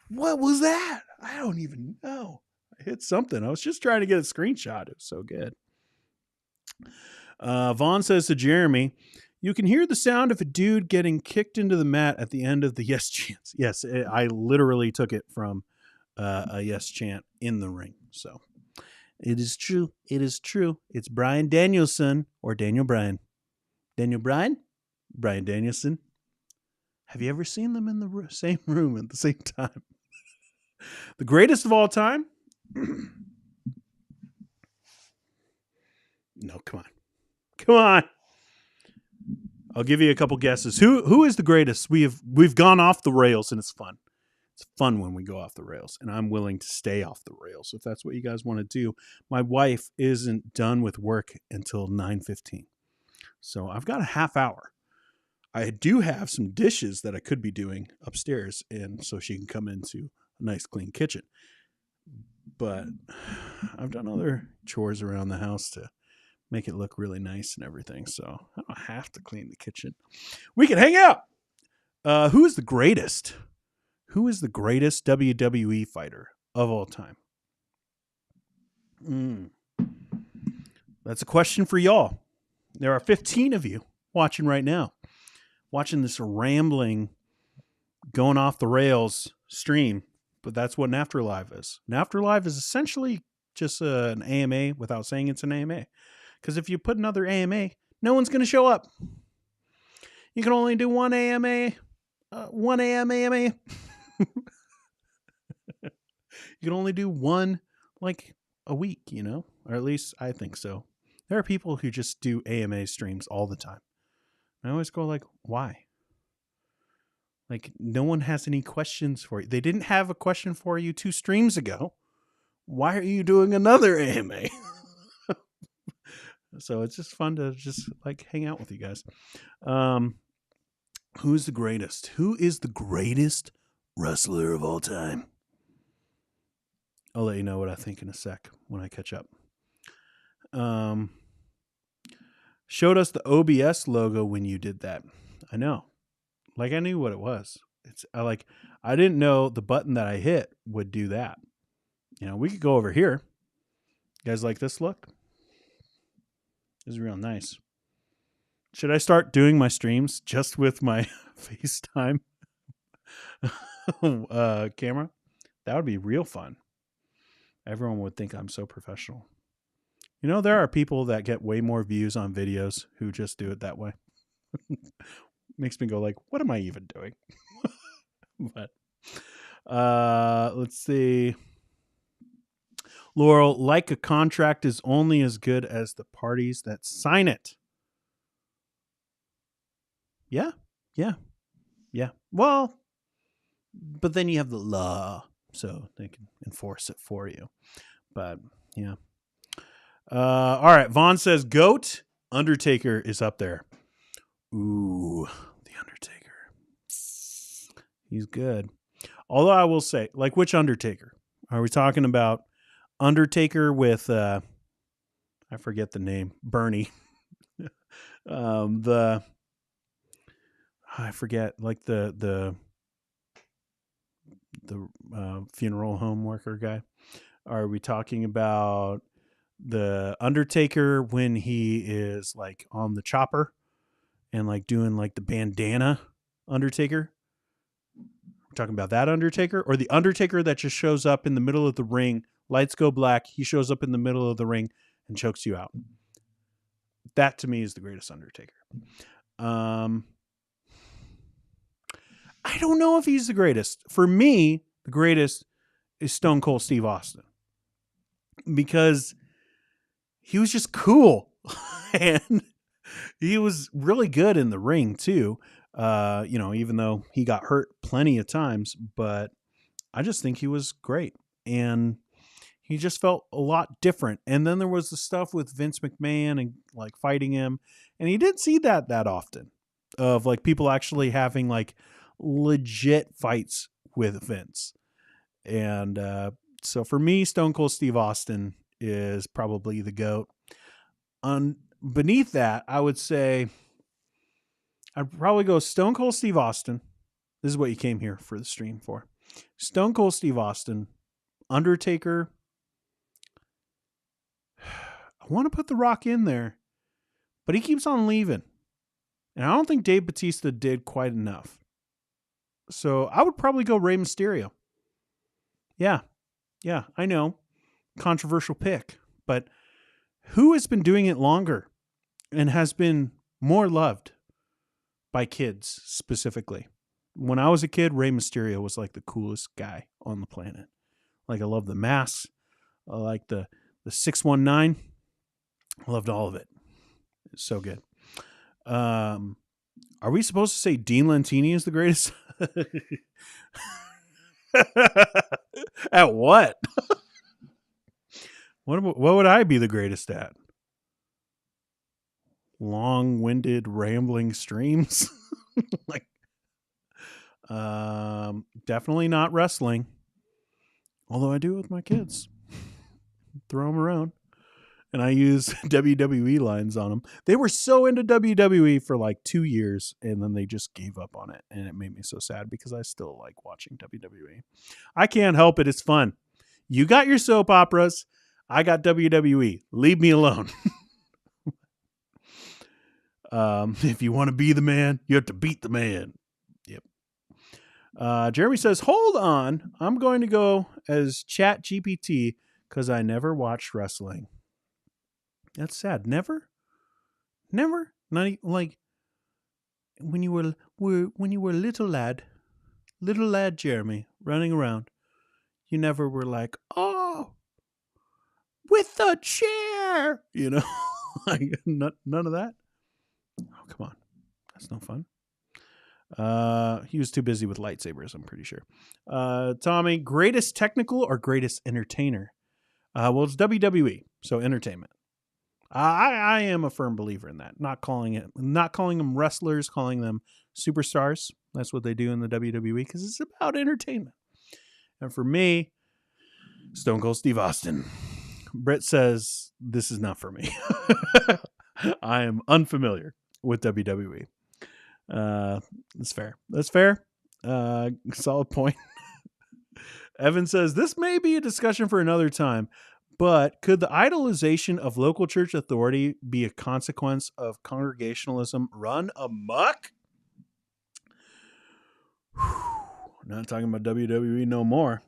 S1: What was that? I don't even know. I hit something. I was just trying to get a screenshot. It was so good. Vaughn says to Jeremy, you can hear the sound of a dude getting kicked into the mat at the end of the yes chants. Yes, I literally took it from a yes chant in the ring. So it is true. It is true. It's Brian Danielson or Daniel Bryan. Daniel Bryan? Brian Danielson. Have you ever seen them in the same room at the same time? The greatest of all time? No, come on. Come on. I'll give you a couple guesses. Who is the greatest? We've gone off the rails, and it's fun. It's fun when we go off the rails, and I'm willing to stay off the rails if that's what you guys want to do. My wife isn't done with work until 9:15, so I've got a half hour. I do have some dishes that I could be doing upstairs, and so she can come into a nice clean kitchen. But I've done other chores around the house to make it look really nice and everything, so I don't have to clean the kitchen. We can hang out. Who is the greatest? Who is the greatest WWE fighter of all time? That's a question for y'all. There are 15 of you watching right now, watching this rambling, going off the rails stream, but that's what an afterlife is. An afterlife is essentially just an AMA without saying it's an AMA. Because if you put another AMA, no one's going to show up. You can only do one AMA. You can only do one, like, a week, you know? Or at least I think so. There are people who just do AMA streams all the time. I always go like, why? Like, no one has any questions for you. They didn't have a question for you 2 streams ago. Why are you doing another AMA? So it's just fun to just like hang out with you guys. Who's the greatest? Who is the greatest wrestler of all time? I'll let you know what I think in a sec when I catch up. Showed us the OBS logo when you did that. I know. Like, I knew what it was. I didn't know the button that I hit would do that. You know, we could go over here. You guys like this look? This is real nice. Should I start doing my streams just with my FaceTime camera? That would be real fun. Everyone would think I'm so professional. You know, there are people that get way more views on videos who just do it that way. Makes me go like, what am I even doing? But let's see. Laurel, like a contract is only as good as the parties that sign it. Yeah. Well, but then you have the law, so they can enforce it for you. But yeah. All right. Vaughn says GOAT. Undertaker is up there. Ooh, the Undertaker. He's good. Although I will say, like, which Undertaker? Are we talking about Undertaker with I forget the name, Bernie? I forget, like the funeral home worker guy. Are we talking about the Undertaker when he is like on the chopper and like doing like the bandana Undertaker? We're talking about that Undertaker, or the Undertaker that just shows up in the middle of the ring, lights go black, he shows up in the middle of the ring and chokes you out. That to me is the greatest Undertaker. I don't know if he's the greatest. For me, the greatest is Stone Cold Steve Austin, because he was just cool and he was really good in the ring too. You know, even though he got hurt plenty of times, but I just think he was great and he just felt a lot different. And then there was the stuff with Vince McMahon and like fighting him, and he didn't see that often, of like people actually having like legit fights with Vince. And so for me, Stone Cold Steve Austin is probably the GOAT. Beneath that, I would say I'd probably go Stone Cold Steve Austin. This is what you came here for the stream for. Stone Cold Steve Austin, Undertaker. I want to put The Rock in there, but he keeps on leaving. And I don't think Dave Bautista did quite enough. So I would probably go Rey Mysterio. Yeah, I know. Controversial pick. But who has been doing it longer and has been more loved by kids specifically? When I was a kid, Rey Mysterio was like the coolest guy on the planet. Like, I love the mask. I like the 619. I loved all of it. It's so good. Are we supposed to say Dean Lentini is the greatest? At what? What would I be the greatest at? Long-winded, rambling streams? Like, definitely not wrestling. Although I do it with my kids. Throw them around. And I use WWE lines on them. They were so into WWE for like 2 years, and then they just gave up on it. And it made me so sad because I still like watching WWE. I can't help it. It's fun. You got your soap operas. I got WWE. Leave me alone. If you want to be the man, you have to beat the man. Yep. Jeremy says, hold on. I'm going to go as Chat GPT because I never watched wrestling. That's sad. Never? Not like when you were little lad Jeremy, running around, you never were like, oh, with the chair, like none of that. Oh, come on. That's no fun. He was too busy with lightsabers, I'm pretty sure. Tommy, greatest technical or greatest entertainer? Well, it's WWE, so entertainment. I am a firm believer in that. Not calling them wrestlers, calling them superstars. That's what they do in the WWE because it's about entertainment. And for me, Stone Cold Steve Austin. Brett says this is not for me. I am unfamiliar with WWE. That's fair. Solid point. Evan says this may be a discussion for another time. But could the idolization of local church authority be a consequence of congregationalism run amok? Not talking about WWE no more.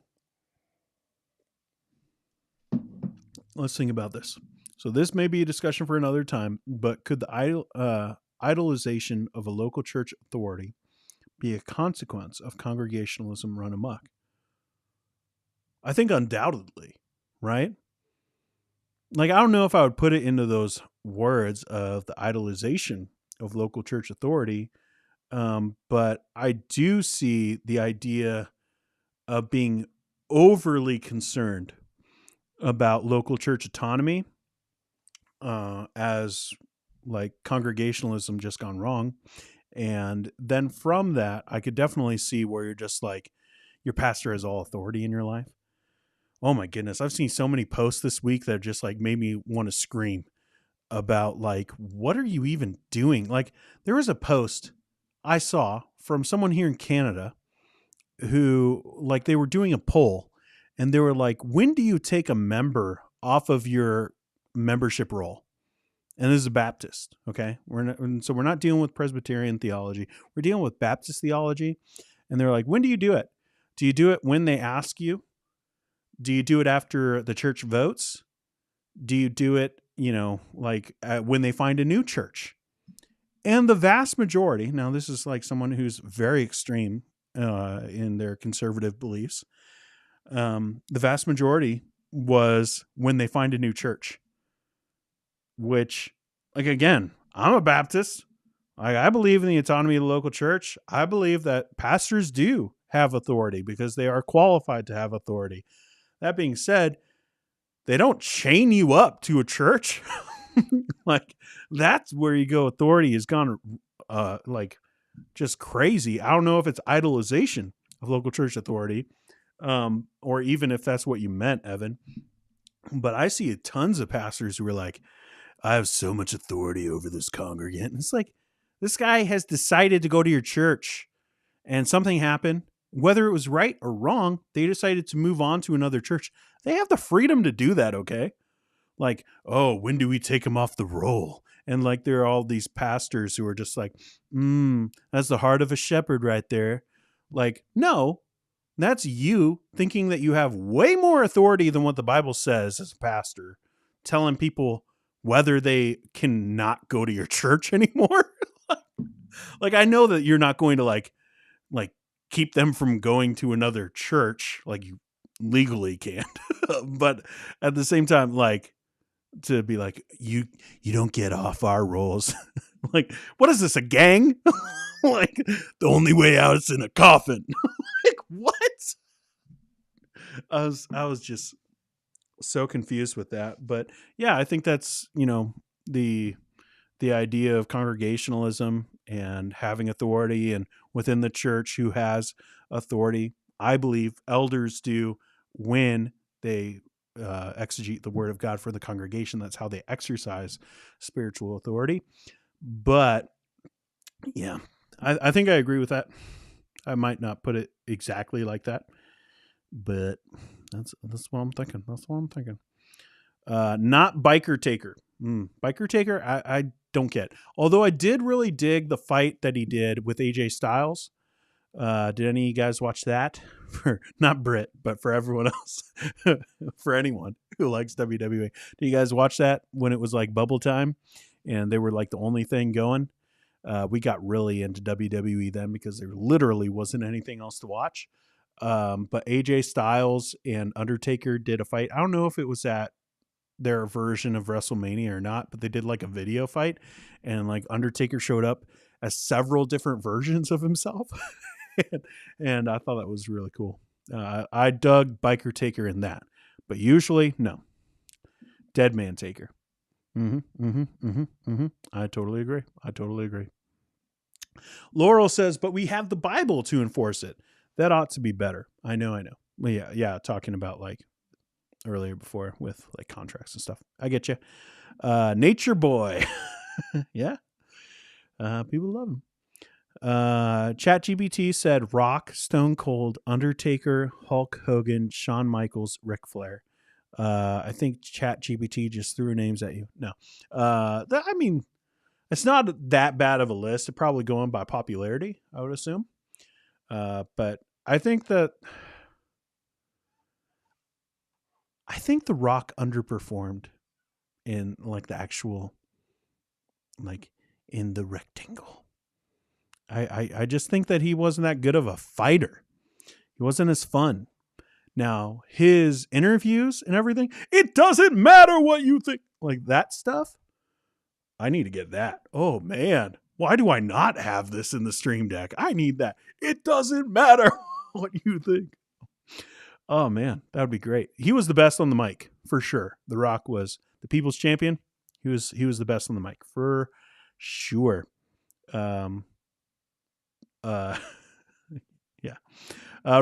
S1: Let's think about this. So this may be a discussion for another time, but could the idolization of a local church authority be a consequence of congregationalism run amok? I think undoubtedly, right? Like, I don't know if I would put it into those words of the idolization of local church authority, but I do see the idea of being overly concerned about local church autonomy as like congregationalism just gone wrong. And then from that, I could definitely see where you're just like, your pastor has all authority in your life. Oh my goodness. I've seen so many posts this week that just like made me want to scream about like, what are you even doing? Like, there was a post I saw from someone here in Canada who like, they were doing a poll and they were like, when do you take a member off of your membership roll? And this is a Baptist. Okay. We're not dealing with Presbyterian theology. We're dealing with Baptist theology. And they're like, when do you do it? Do you do it when they ask you? Do you do it after the church votes? Do you do it, when they find a new church? And the vast majority, now this is like someone who's very extreme in their conservative beliefs. The vast majority was when they find a new church, which, like, again, I'm a Baptist. I believe in the autonomy of the local church. I believe that pastors do have authority because they are qualified to have authority. That being said, they don't chain you up to a church. Like, that's where you go. Authority has gone like just crazy. I don't know if it's idolization of local church authority, or even if that's what you meant, Evan. But I see tons of pastors who are like, I have so much authority over this congregant. And it's like, this guy has decided to go to your church and something happened. Whether it was right or wrong, they decided to move on to another church. They have the freedom to do that, okay? Like, oh, when do we take him off the roll? And like, there are all these pastors who are just like, that's the heart of a shepherd right there. Like, no, that's you thinking that you have way more authority than what the Bible says as a pastor, telling people whether they can not go to your church anymore. Like, I know that you're not going to like keep them from going to another church, like you legally can't. But at the same time, like, to be like, you don't get off our rolls. Like, what is this, a gang? Like, the only way out is in a coffin. Like, what? I was just so confused with that. But yeah, I think that's, the idea of congregationalism and having authority, and within the church who has authority. I believe elders do when they exegete the word of God for the congregation. That's how they exercise spiritual authority. But yeah, I think I agree with that. I might not put it exactly like that, but that's what I'm thinking. That's what I'm thinking. Not biker taker. Biker taker, I don't get. Although I did really dig the fight that he did with AJ Styles. Did any of you guys watch that? For not Brit, but for everyone else, for anyone who likes WWE. Did you guys watch that when it was like bubble time and they were like the only thing going? We got really into WWE then because there literally wasn't anything else to watch. But AJ Styles and Undertaker did a fight. I don't know if it was at their version of WrestleMania or not, but they did like a video fight, and like Undertaker showed up as several different versions of himself. And I thought that was really cool. I dug Biker Taker in that, but usually no. Dead Man Taker. I totally agree. Laurel says, but we have the Bible to enforce it. That ought to be better. I know. Well, yeah. Talking about like earlier before with like contracts and stuff. I get you. Nature Boy. Yeah. People love him. ChatGPT said Rock, Stone Cold, Undertaker, Hulk Hogan, Shawn Michaels, Ric Flair. I think ChatGPT just threw names at you. No. I mean, it's not that bad of a list. It's probably going by popularity, I would assume. But I think The Rock underperformed in like the actual, like in the rectangle. I just think that he wasn't that good of a fighter. He wasn't as fun. Now, his interviews and everything, it doesn't matter what you think. Like that stuff, I need to get that. Oh, man. Why do I not have this in the Stream Deck? I need that. It doesn't matter what you think. Oh, man. That would be great. He was the best on the mic, for sure. The Rock was the people's champion. He was the best on the mic, for sure. Yeah.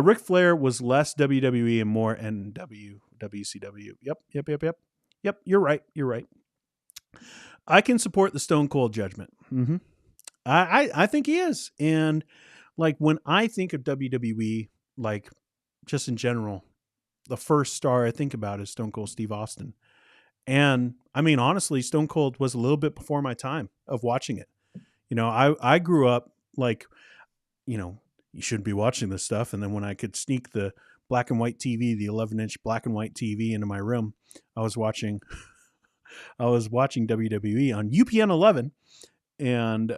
S1: Ric Flair was less WWE and more WCW. Yep. You're right. I can support the Stone Cold judgment. I think he is. And like when I think of WWE, like just in general, the first star I think about is Stone Cold Steve Austin. And I mean, honestly, Stone Cold was a little bit before my time of watching it. I grew up like, you shouldn't be watching this stuff. And then when I could sneak the black and white TV, the 11-inch black and white TV into my room, I was watching WWE on UPN 11. And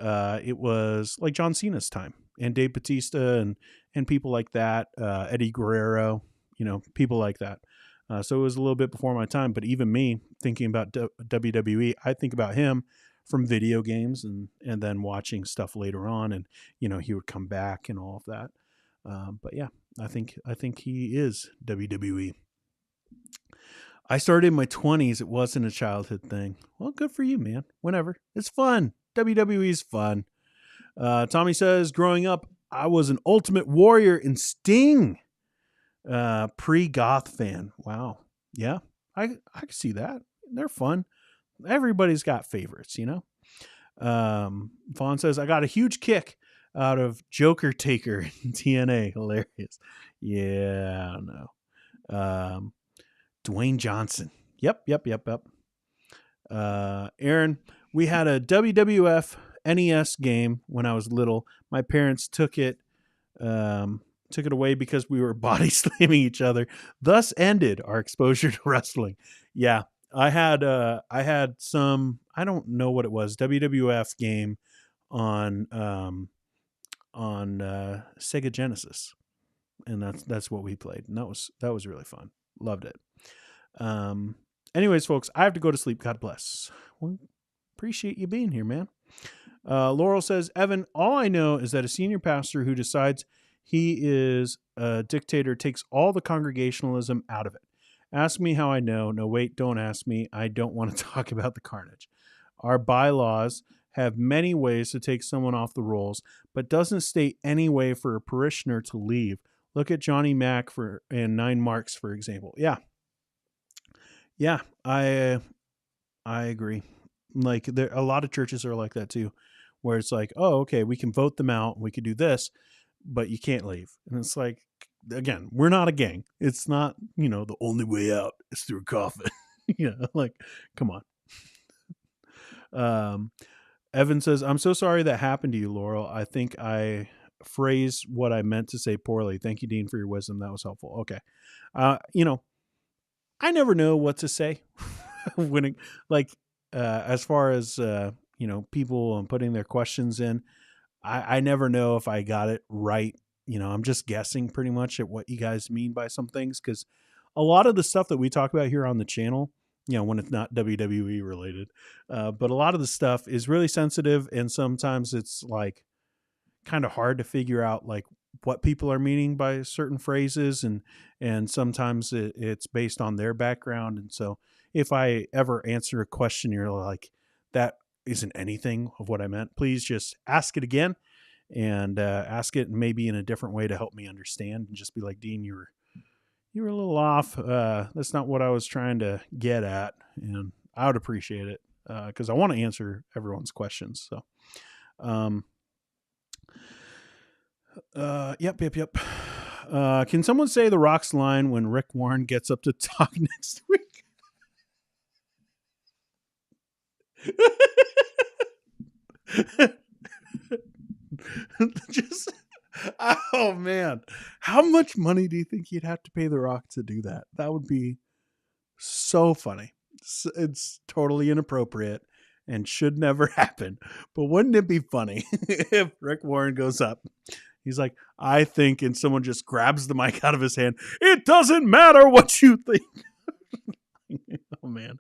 S1: it was like John Cena's time and Dave Bautista and people like that, Eddie Guerrero, people like that. So it was a little bit before my time, but even me thinking about WWE, I think about him from video games and then watching stuff later on. And, he would come back and all of that. But yeah, I think he is WWE. I started in my 20s. It wasn't a childhood thing. Well, good for you, man. Whenever. It's fun. WWE is fun. Tommy says, growing up, I was an Ultimate Warrior and Sting pre-goth fan. Wow. Yeah. I can see that. They're fun. Everybody's got favorites, Vaughn says, I got a huge kick out of Joker Taker in TNA. Hilarious. Yeah, I don't know. Dwayne Johnson. Yep. Aaron, we had a WWF NES game when I was little. My parents took it away because we were body slamming each other. Thus ended our exposure to wrestling. Yeah, I had some, I don't know what it was, WWF game on Sega Genesis, and that's what we played, and that was really fun. Loved it. Anyways, folks, I have to go to sleep. God bless. Well, appreciate you being here, man. Laurel says, Evan, all I know is that a senior pastor who decides he is a dictator takes all the congregationalism out of it. Ask me how I know. No, wait, don't ask me. I don't want to talk about the carnage. Our bylaws have many ways to take someone off the rolls, but doesn't state any way for a parishioner to leave. Look at Johnny Mack and 9 Marks, for example. Yeah, I agree. Like, a lot of churches are like that too, where it's like, oh, okay, we can vote them out, we could do this, but you can't leave. And it's like, again, we're not a gang. It's not, the only way out is through a coffin. Like, come on. Evan says, I'm so sorry that happened to you, Laurel. I think I phrased what I meant to say poorly. Thank you, Dean, for your wisdom. That was helpful. Okay. I never know what to say when as far as, people putting their questions in, I never know if I got it right. I'm just guessing pretty much at what you guys mean by some things, because a lot of the stuff that we talk about here on the channel, when it's not WWE related, but a lot of the stuff is really sensitive, and sometimes it's like kind of hard to figure out like what people are meaning by certain phrases, and sometimes it's based on their background. And so if I ever answer a question you're like, that isn't anything of what I meant, please just ask it again, and ask it maybe in a different way to help me understand, and just be like, Dean, you were a little off. That's not what I was trying to get at. And I would appreciate it, because I want to answer everyone's questions. So, yep. Can someone say The Rock's line when Rick Warren gets up to talk next week? Just, oh man, how much money do you think you'd have to pay The Rock to do that? That would be so funny. It's totally inappropriate and should never happen. But wouldn't it be funny if Rick Warren goes up? He's like, I think, and someone just grabs the mic out of his hand. It doesn't matter what you think. Oh, man.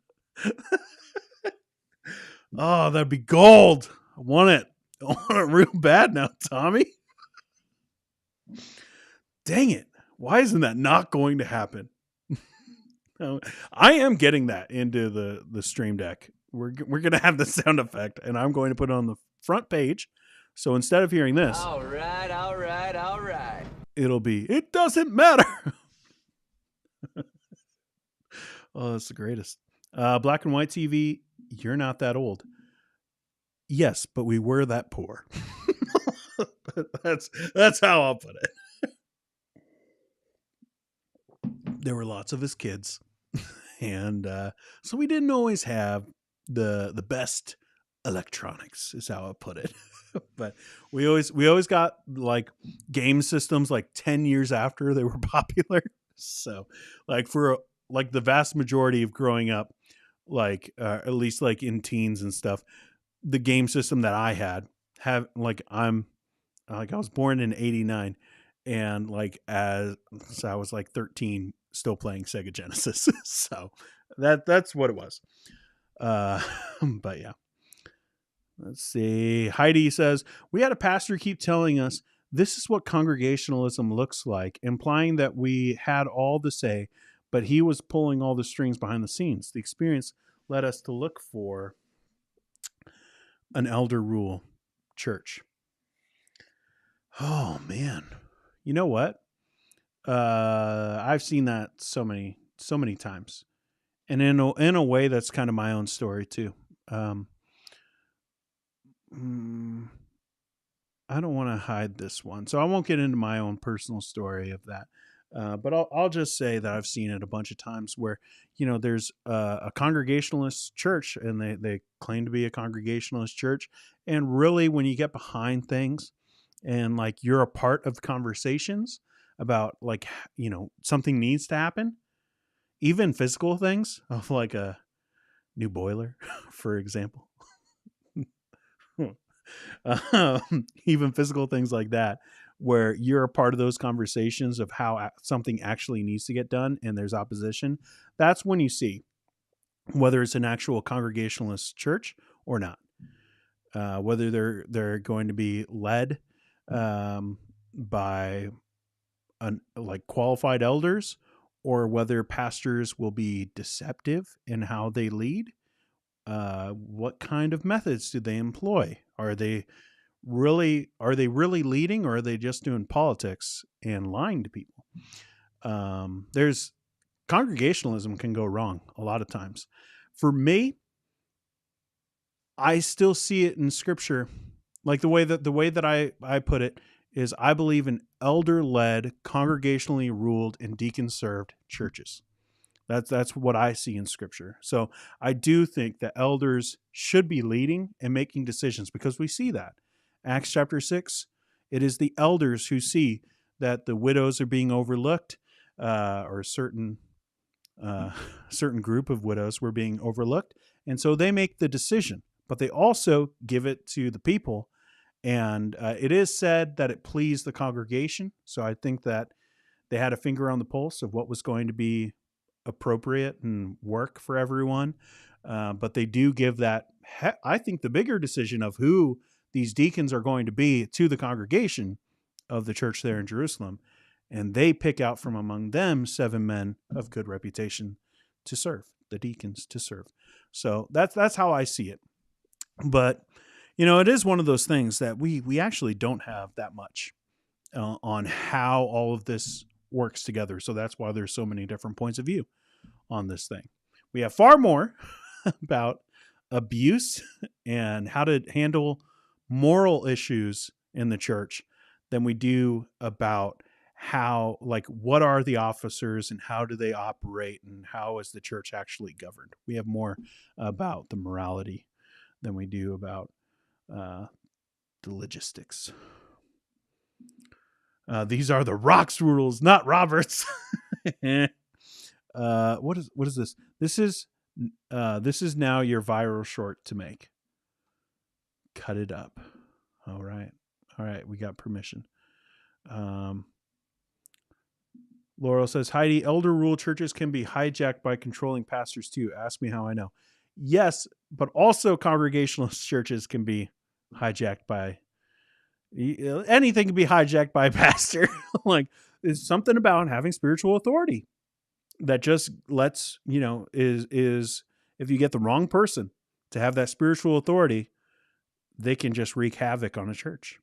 S1: Oh, that'd be gold. I want it. I want it real bad now, Tommy. Dang it. Why isn't that not going to happen? I am getting that into the Stream Deck. We're going to have the sound effect, and I'm going to put it on the front page. So instead of hearing this, all right, it'll be, it doesn't matter. Oh, that's the greatest. Black and white TV, you're not that old. Yes, but we were that poor. That's how I'll put it. There were lots of us kids, and so we didn't always have the best electronics, is how I put it. But we always got like game systems like 10 years after they were popular. So like for like the vast majority of growing up, like at least like in teens and stuff, the game system that I have like, I was born in 89, and like so I was like 13 still playing Sega Genesis. So that's what it was. But yeah. Let's see. Heidi says, we had a pastor keep telling us this is what congregationalism looks like, implying that we had all the say, but he was pulling all the strings behind the scenes. The experience led us to look for an elder rule church. Oh, man. You know what? I've seen that so many times. And in a way, that's kind of my own story too. Um, I don't want to hide this one, so I won't get into my own personal story of that. But I'll just say that I've seen it a bunch of times where, there's a Congregationalist church, and they claim to be a Congregationalist church, and really, when you get behind things, and like you're a part of conversations about like something needs to happen, even physical things of like a new boiler, for example. Even physical things like that, where you're a part of those conversations of how something actually needs to get done and there's opposition. That's when you see whether it's an actual Congregationalist church or not, whether they're going to be led by like qualified elders, or whether pastors will be deceptive in how they lead. What kind of methods do they employ? Are they really leading, or are they just doing politics and lying to people? There's Congregationalism can go wrong a lot of times. For me, I still see it in Scripture. Like the way that I put it is, I believe in elder-led, congregationally ruled, and deacon-served churches. That's what I see in Scripture. So I do think that elders should be leading and making decisions, because we see that. Acts chapter 6, it is the elders who see that the widows are being overlooked, or a certain group of widows were being overlooked. And so they make the decision, but they also give it to the people. And it is said that it pleased the congregation. So I think that they had a finger on the pulse of what was going to be appropriate and work for everyone. But they do give that, I think, the bigger decision of who these deacons are going to be to the congregation of the church there in Jerusalem. And they pick out from among them 7 men of good reputation to serve, the deacons to serve. So that's how I see it. But, it is one of those things that we actually don't have that much on how all of this works together. So that's why there's so many different points of view on this thing. We have far more about abuse and how to handle moral issues in the church than we do about how, like, what are the officers and how do they operate and how is the church actually governed. We have more about the morality than we do about the logistics. These are the Rock's rules, not Robert's. What is this? This is now your viral short to make. Cut it up. All right. We got permission. Laurel says, Heidi, elder rule churches can be hijacked by controlling pastors too. Ask me how I know. Yes, but also Congregationalist churches can be hijacked by, anything can be hijacked by a pastor. Like, there's something about having spiritual authority that just lets, is if you get the wrong person to have that spiritual authority, they can just wreak havoc on a church.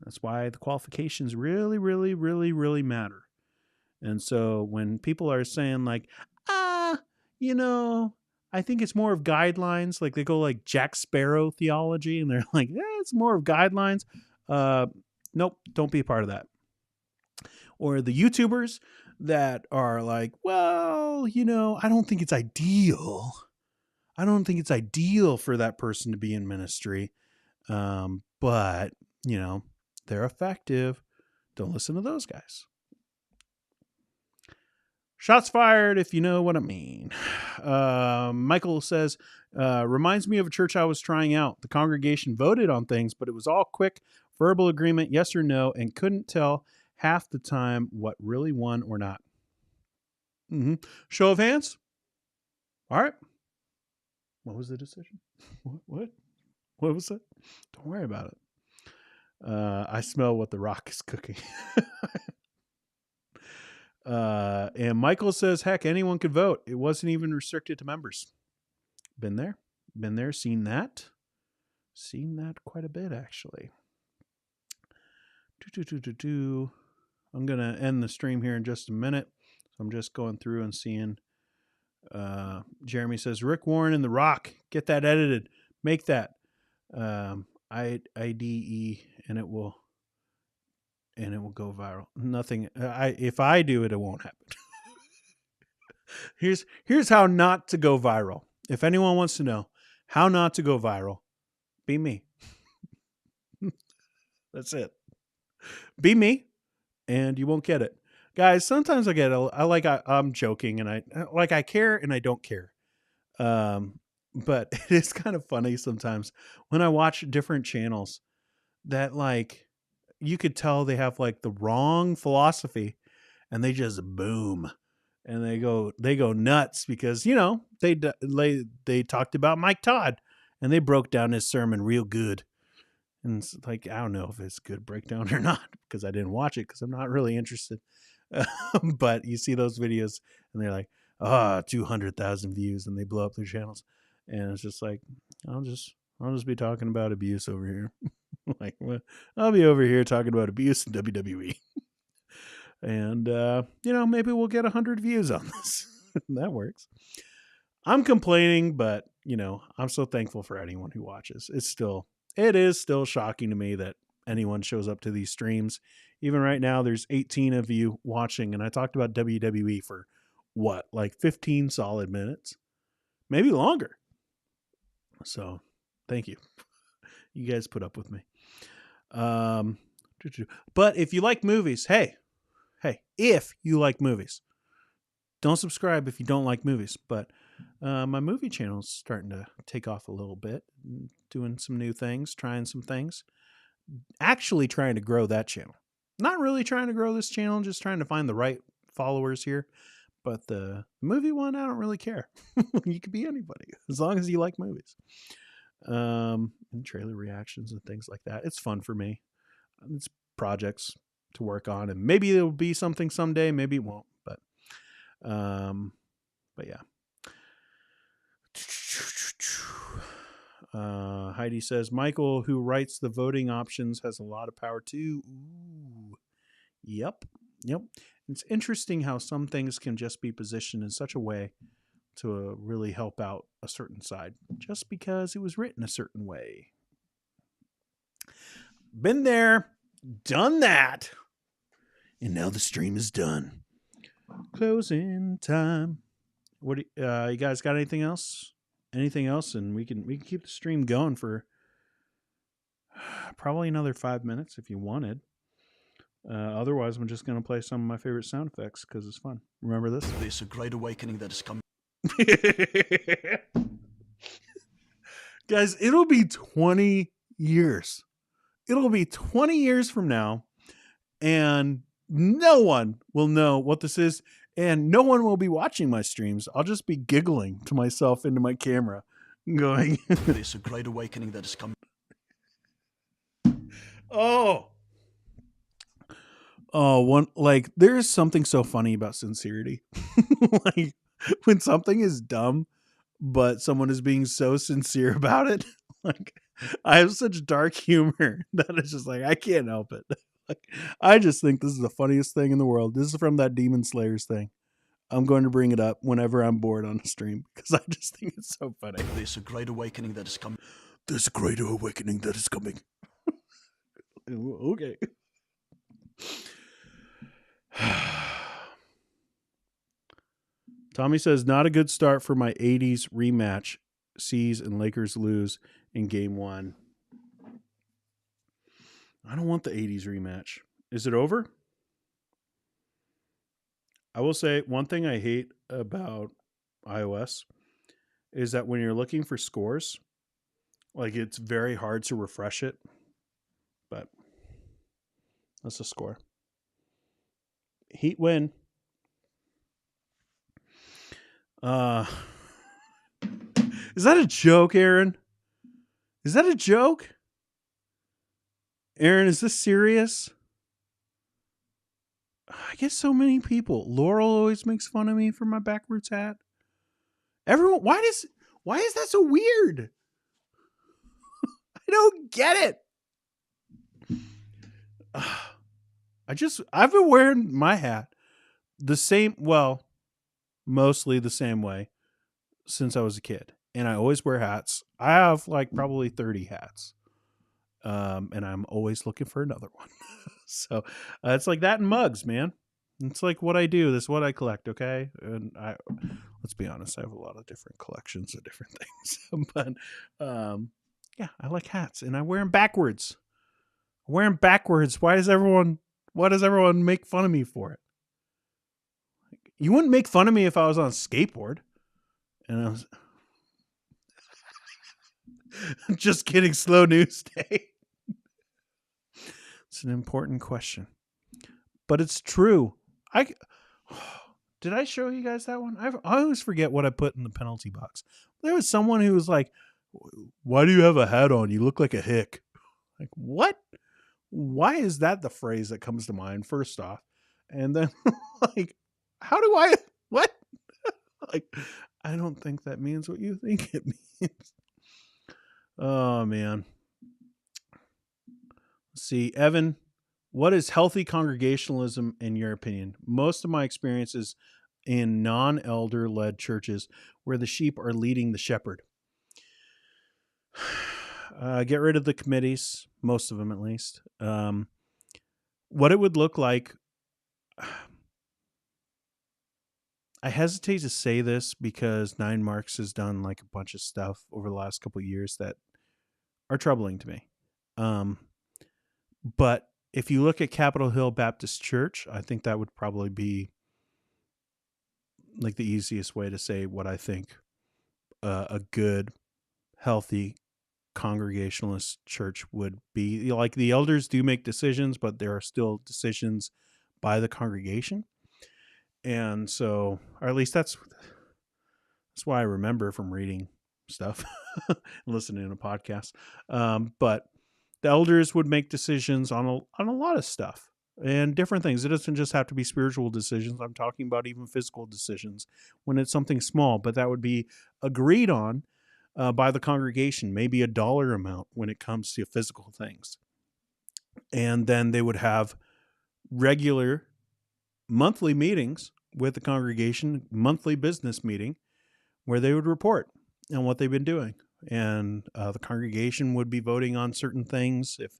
S1: That's why the qualifications really, really, really, really matter. And so when people are saying like, I think it's more of guidelines, like they go like Jack Sparrow theology, and they're like, it's more of guidelines. Nope, don't be a part of that. Or the YouTubers that are like, well, I don't think it's ideal. I don't think it's ideal for that person to be in ministry. But, they're effective. Don't listen to those guys. Shots fired, if you know what I mean. Michael says, reminds me of a church I was trying out. The congregation voted on things, but it was all quick, verbal agreement, yes or no, and couldn't tell half the time what really won or not. Mm-hmm. Show of hands. All right. What was the decision? What was it? Don't worry about it. I smell what the Rock is cooking. And Michael says, heck, anyone could vote. It wasn't even restricted to members. Been there, seen that quite a bit, actually. I'm going to end the stream here in just a minute. So I'm just going through and seeing Jeremy says, Rick Warren and The Rock, get that edited. Make that. IDE, and it will go viral. Nothing. If I do it, it won't happen. Here's how not to go viral. If anyone wants to know how not to go viral, be me. That's it. Be me, and you won't get it. Guys, sometimes I get I'm joking, and I care and I don't care. But it is kind of funny sometimes when I watch different channels that like you could tell they have like the wrong philosophy, and they just boom, and they go nuts because they talked about Mike Todd, and they broke down his sermon real good. And it's like, I don't know if it's good breakdown or not because I didn't watch it because I'm not really interested. But you see those videos and they're like, 200,000 views, and they blow up their channels. And it's just like, I'll just be talking about abuse over here. Like, well, I'll be over here talking about abuse in WWE. And, maybe we'll get 100 views on this. That works. I'm complaining, but, I'm so thankful for anyone who watches. It is still shocking to me that anyone shows up to these streams. Even right now, there's 18 of you watching, and I talked about WWE for like 15 solid minutes, maybe longer. So thank you. You guys put up with me. But if you like movies, hey, if you like movies, don't subscribe if you don't like movies. But my movie channel is starting to take off a little bit, doing some new things, trying some things, actually trying to grow that channel. Not really trying to grow this channel, just trying to find the right followers here. But the movie one, I don't really care. You could be anybody as long as you like movies. And trailer reactions and things like that. It's fun for me. It's projects to work on, and maybe there'll be something someday, maybe it won't. But yeah. Heidi says, Michael, who writes the voting options, has a lot of power too. Ooh. Yep. It's interesting how some things can just be positioned in such a way to really help out a certain side just because it was written a certain way. Been there, done that. And now the stream is done. Closing time. What do you guys got anything else? And we can keep the stream going for probably another 5 minutes if you wanted. Otherwise, I'm just going to play some of my favorite sound effects because it's fun. Remember this?
S5: There's a great awakening that is coming.
S1: Guys, it'll be 20 years. It'll be 20 years from now, and no one will know what this is, and no one will be watching my streams. I'll just be giggling to myself into my camera, going,
S5: There's a great awakening that is coming.
S1: There's something so funny about sincerity. Like, when something is dumb, but someone is being so sincere about it, like, I have such dark humor that it's just like, I can't help it. Like, I just think this is the funniest thing in the world. This is from that Demon Slayers thing. I'm going to bring it up whenever I'm bored on a stream because I just think it's so funny.
S5: There's a great awakening that is coming.
S1: There's a greater awakening that is coming. Okay. Tommy says, not a good start for my 80s rematch. C's and Lakers lose in game 1. I don't want the 80s rematch. Is it over? I will say one thing I hate about iOS is that when you're looking for scores, like, it's very hard to refresh it. But that's a score. Heat win. Is that a joke, Aaron? Is that a joke? Aaron, is this serious? I get so many people. Laurel always makes fun of me for my backwards hat. Everyone, why is that so weird? I don't get it. I've been wearing my hat the same, well, mostly the same way since I was a kid, and I always wear hats. I have like probably 30 hats, and I'm always looking for another one. So it's like that and mugs, man. It's like what I do. This is what I collect. Okay, and let's be honest, I have a lot of different collections of different things, but yeah, I like hats, and I wear them backwards. I wear them backwards. Why does everyone make fun of me for it? You wouldn't make fun of me if I was on a skateboard. And I was just kidding. Slow news day. It's an important question, but it's true. Did I show you guys that one? I always forget what I put in the penalty box. There was someone who was like, "Why do you have a hat on? You look like a hick." Like, what? Why is that the phrase that comes to mind first off? And then like, how do I, what? Like, I don't think that means what you think it means. Oh, man. Let's see. Evan, what is healthy congregationalism in your opinion? Most of my experiences in non-elder led churches where the sheep are leading the shepherd. Get rid of the committees, most of them at least. What it would look like, I hesitate to say this because Nine Marks has done like a bunch of stuff over the last couple of years that are troubling to me. But if you look at Capitol Hill Baptist Church, I think that would probably be like the easiest way to say what I think a good, healthy Congregationalist church would be. Like, the elders do make decisions, but there are still decisions by the congregation. And so, or at least that's why I remember from reading stuff and listening to podcasts. But the elders would make decisions on a lot of stuff and different things. It doesn't just have to be spiritual decisions. I'm talking about even physical decisions when it's something small, but that would be agreed on by the congregation, maybe a dollar amount when it comes to physical things. And then they would have regular monthly meetings with the congregation, monthly business meeting, where they would report on what they've been doing. And the congregation would be voting on certain things, if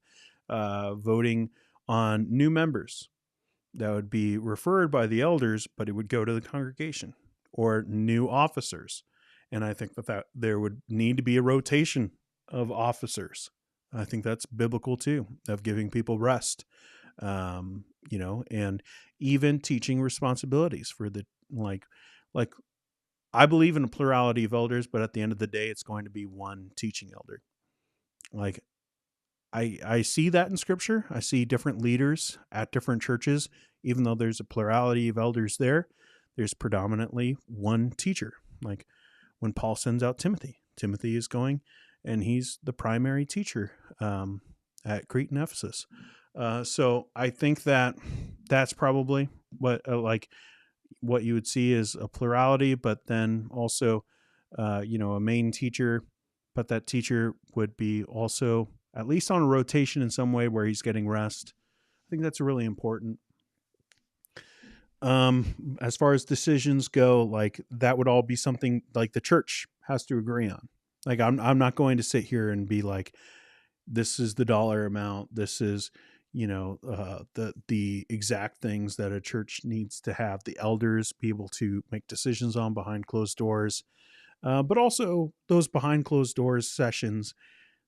S1: voting on new members that would be referred by the elders, but it would go to the congregation, or new officers. And I think that there would need to be a rotation of officers. I think that's biblical too, of giving people rest, and even teaching responsibilities for the, like I believe in a plurality of elders, but at the end of the day, it's going to be one teaching elder. Like, I see that in scripture. I see different leaders at different churches. Even though there's a plurality of elders there's predominantly one teacher. Like when Paul sends out Timothy is going, and he's the primary teacher at Crete and Ephesus. So I think that that's probably what what you would see is a plurality, but then also, a main teacher, but that teacher would be also at least on a rotation in some way where he's getting rest. I think that's really important. As far as decisions go, like that would all be something like the church has to agree on. Like I'm not going to sit here and be like, this is the dollar amount. This is, the exact things that a church needs to have the elders be able to make decisions on behind closed doors. But also those behind closed doors sessions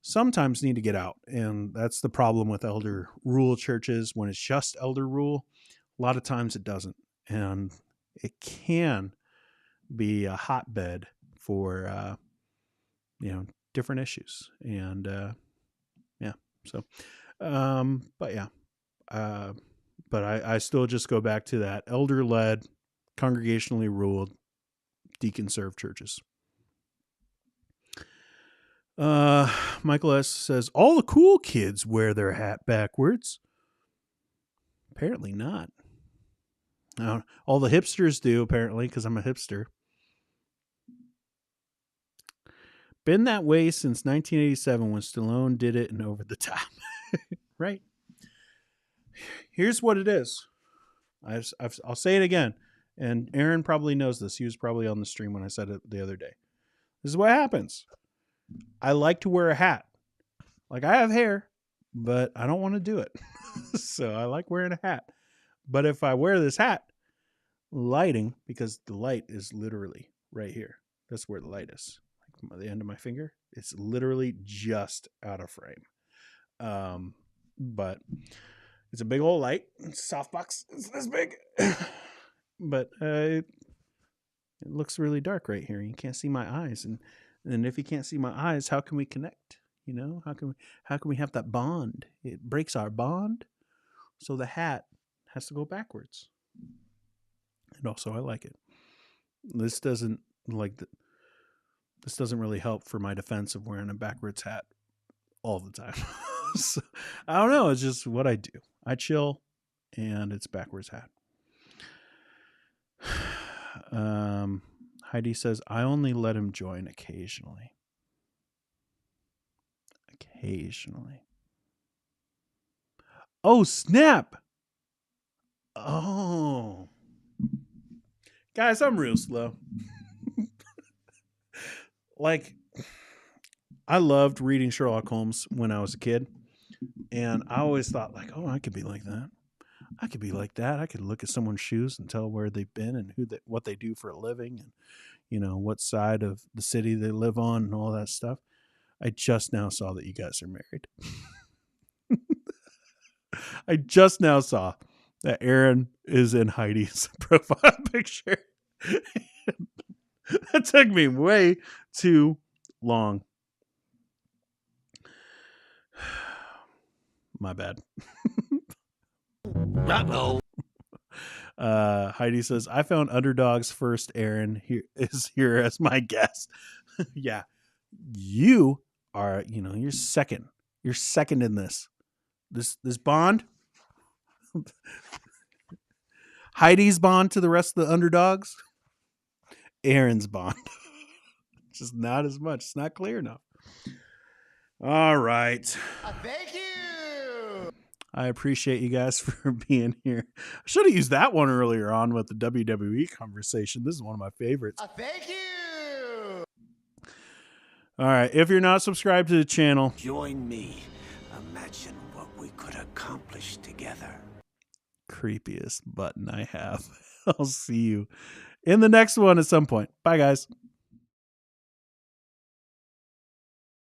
S1: sometimes need to get out. And that's the problem with elder rule churches. When it's just elder rule, a lot of times it doesn't. And it can be a hotbed for, different issues. And, but I still just go back to that elder-led, congregationally ruled, deacon-served churches. Michael S. says, all the cool kids wear their hat backwards. Apparently not. All the hipsters do, apparently, because I'm a hipster. Been that way since 1987 when Stallone did it and Over the Top. Right? Here's what it is. I'll say it again. And Aaron probably knows this. He was probably on the stream when I said it the other day. This is what happens. I like to wear a hat. Like, I have hair, but I don't want to do it. So I like wearing a hat. But if I wear this hat, lighting, because the light is literally right here. That's where the light is. Like at the end of my finger. It's literally just out of frame. But it's a big old light. Softbox. It's this big. But it looks really dark right here. You can't see my eyes. And if you can't see my eyes, how can we connect? You know, how can we have that bond? It breaks our bond. So the hat has to go backwards. And also, I like it. This doesn't really help for my defense of wearing a backwards hat all the time. So, I don't know. It's just what I do. I chill, and it's backwards hat. Heidi says, I only let him join occasionally. Occasionally. Oh, snap. Oh. Guys, I'm real slow. Like, I loved reading Sherlock Holmes when I was a kid. And I always thought, like, oh, I could be like that. I could be like that. I could look at someone's shoes and tell where they've been and what they do for a living and, you know, what side of the city they live on and all that stuff. I just now saw that you guys are married. I just now saw that Aaron is in Heidi's profile picture. That took me way too long. My bad.
S5: Uh-oh.
S1: Heidi says, I found Underdog's first. Aaron is here as my guest. Yeah. You are, you know, you're second. You're second in this bond. Heidi's bond to the rest of the underdogs. Aaron's bond. Just not as much. It's not clear enough. All right.
S4: Thank you.
S1: I appreciate you guys for being here. I should have used that one earlier on with the WWE conversation. This is one of my favorites.
S4: Thank you.
S1: All right. If you're not subscribed to the channel,
S5: Join me. Imagine what we could accomplish together.
S1: creepiest button I have. I'll see you in the next one at some point. Bye, guys.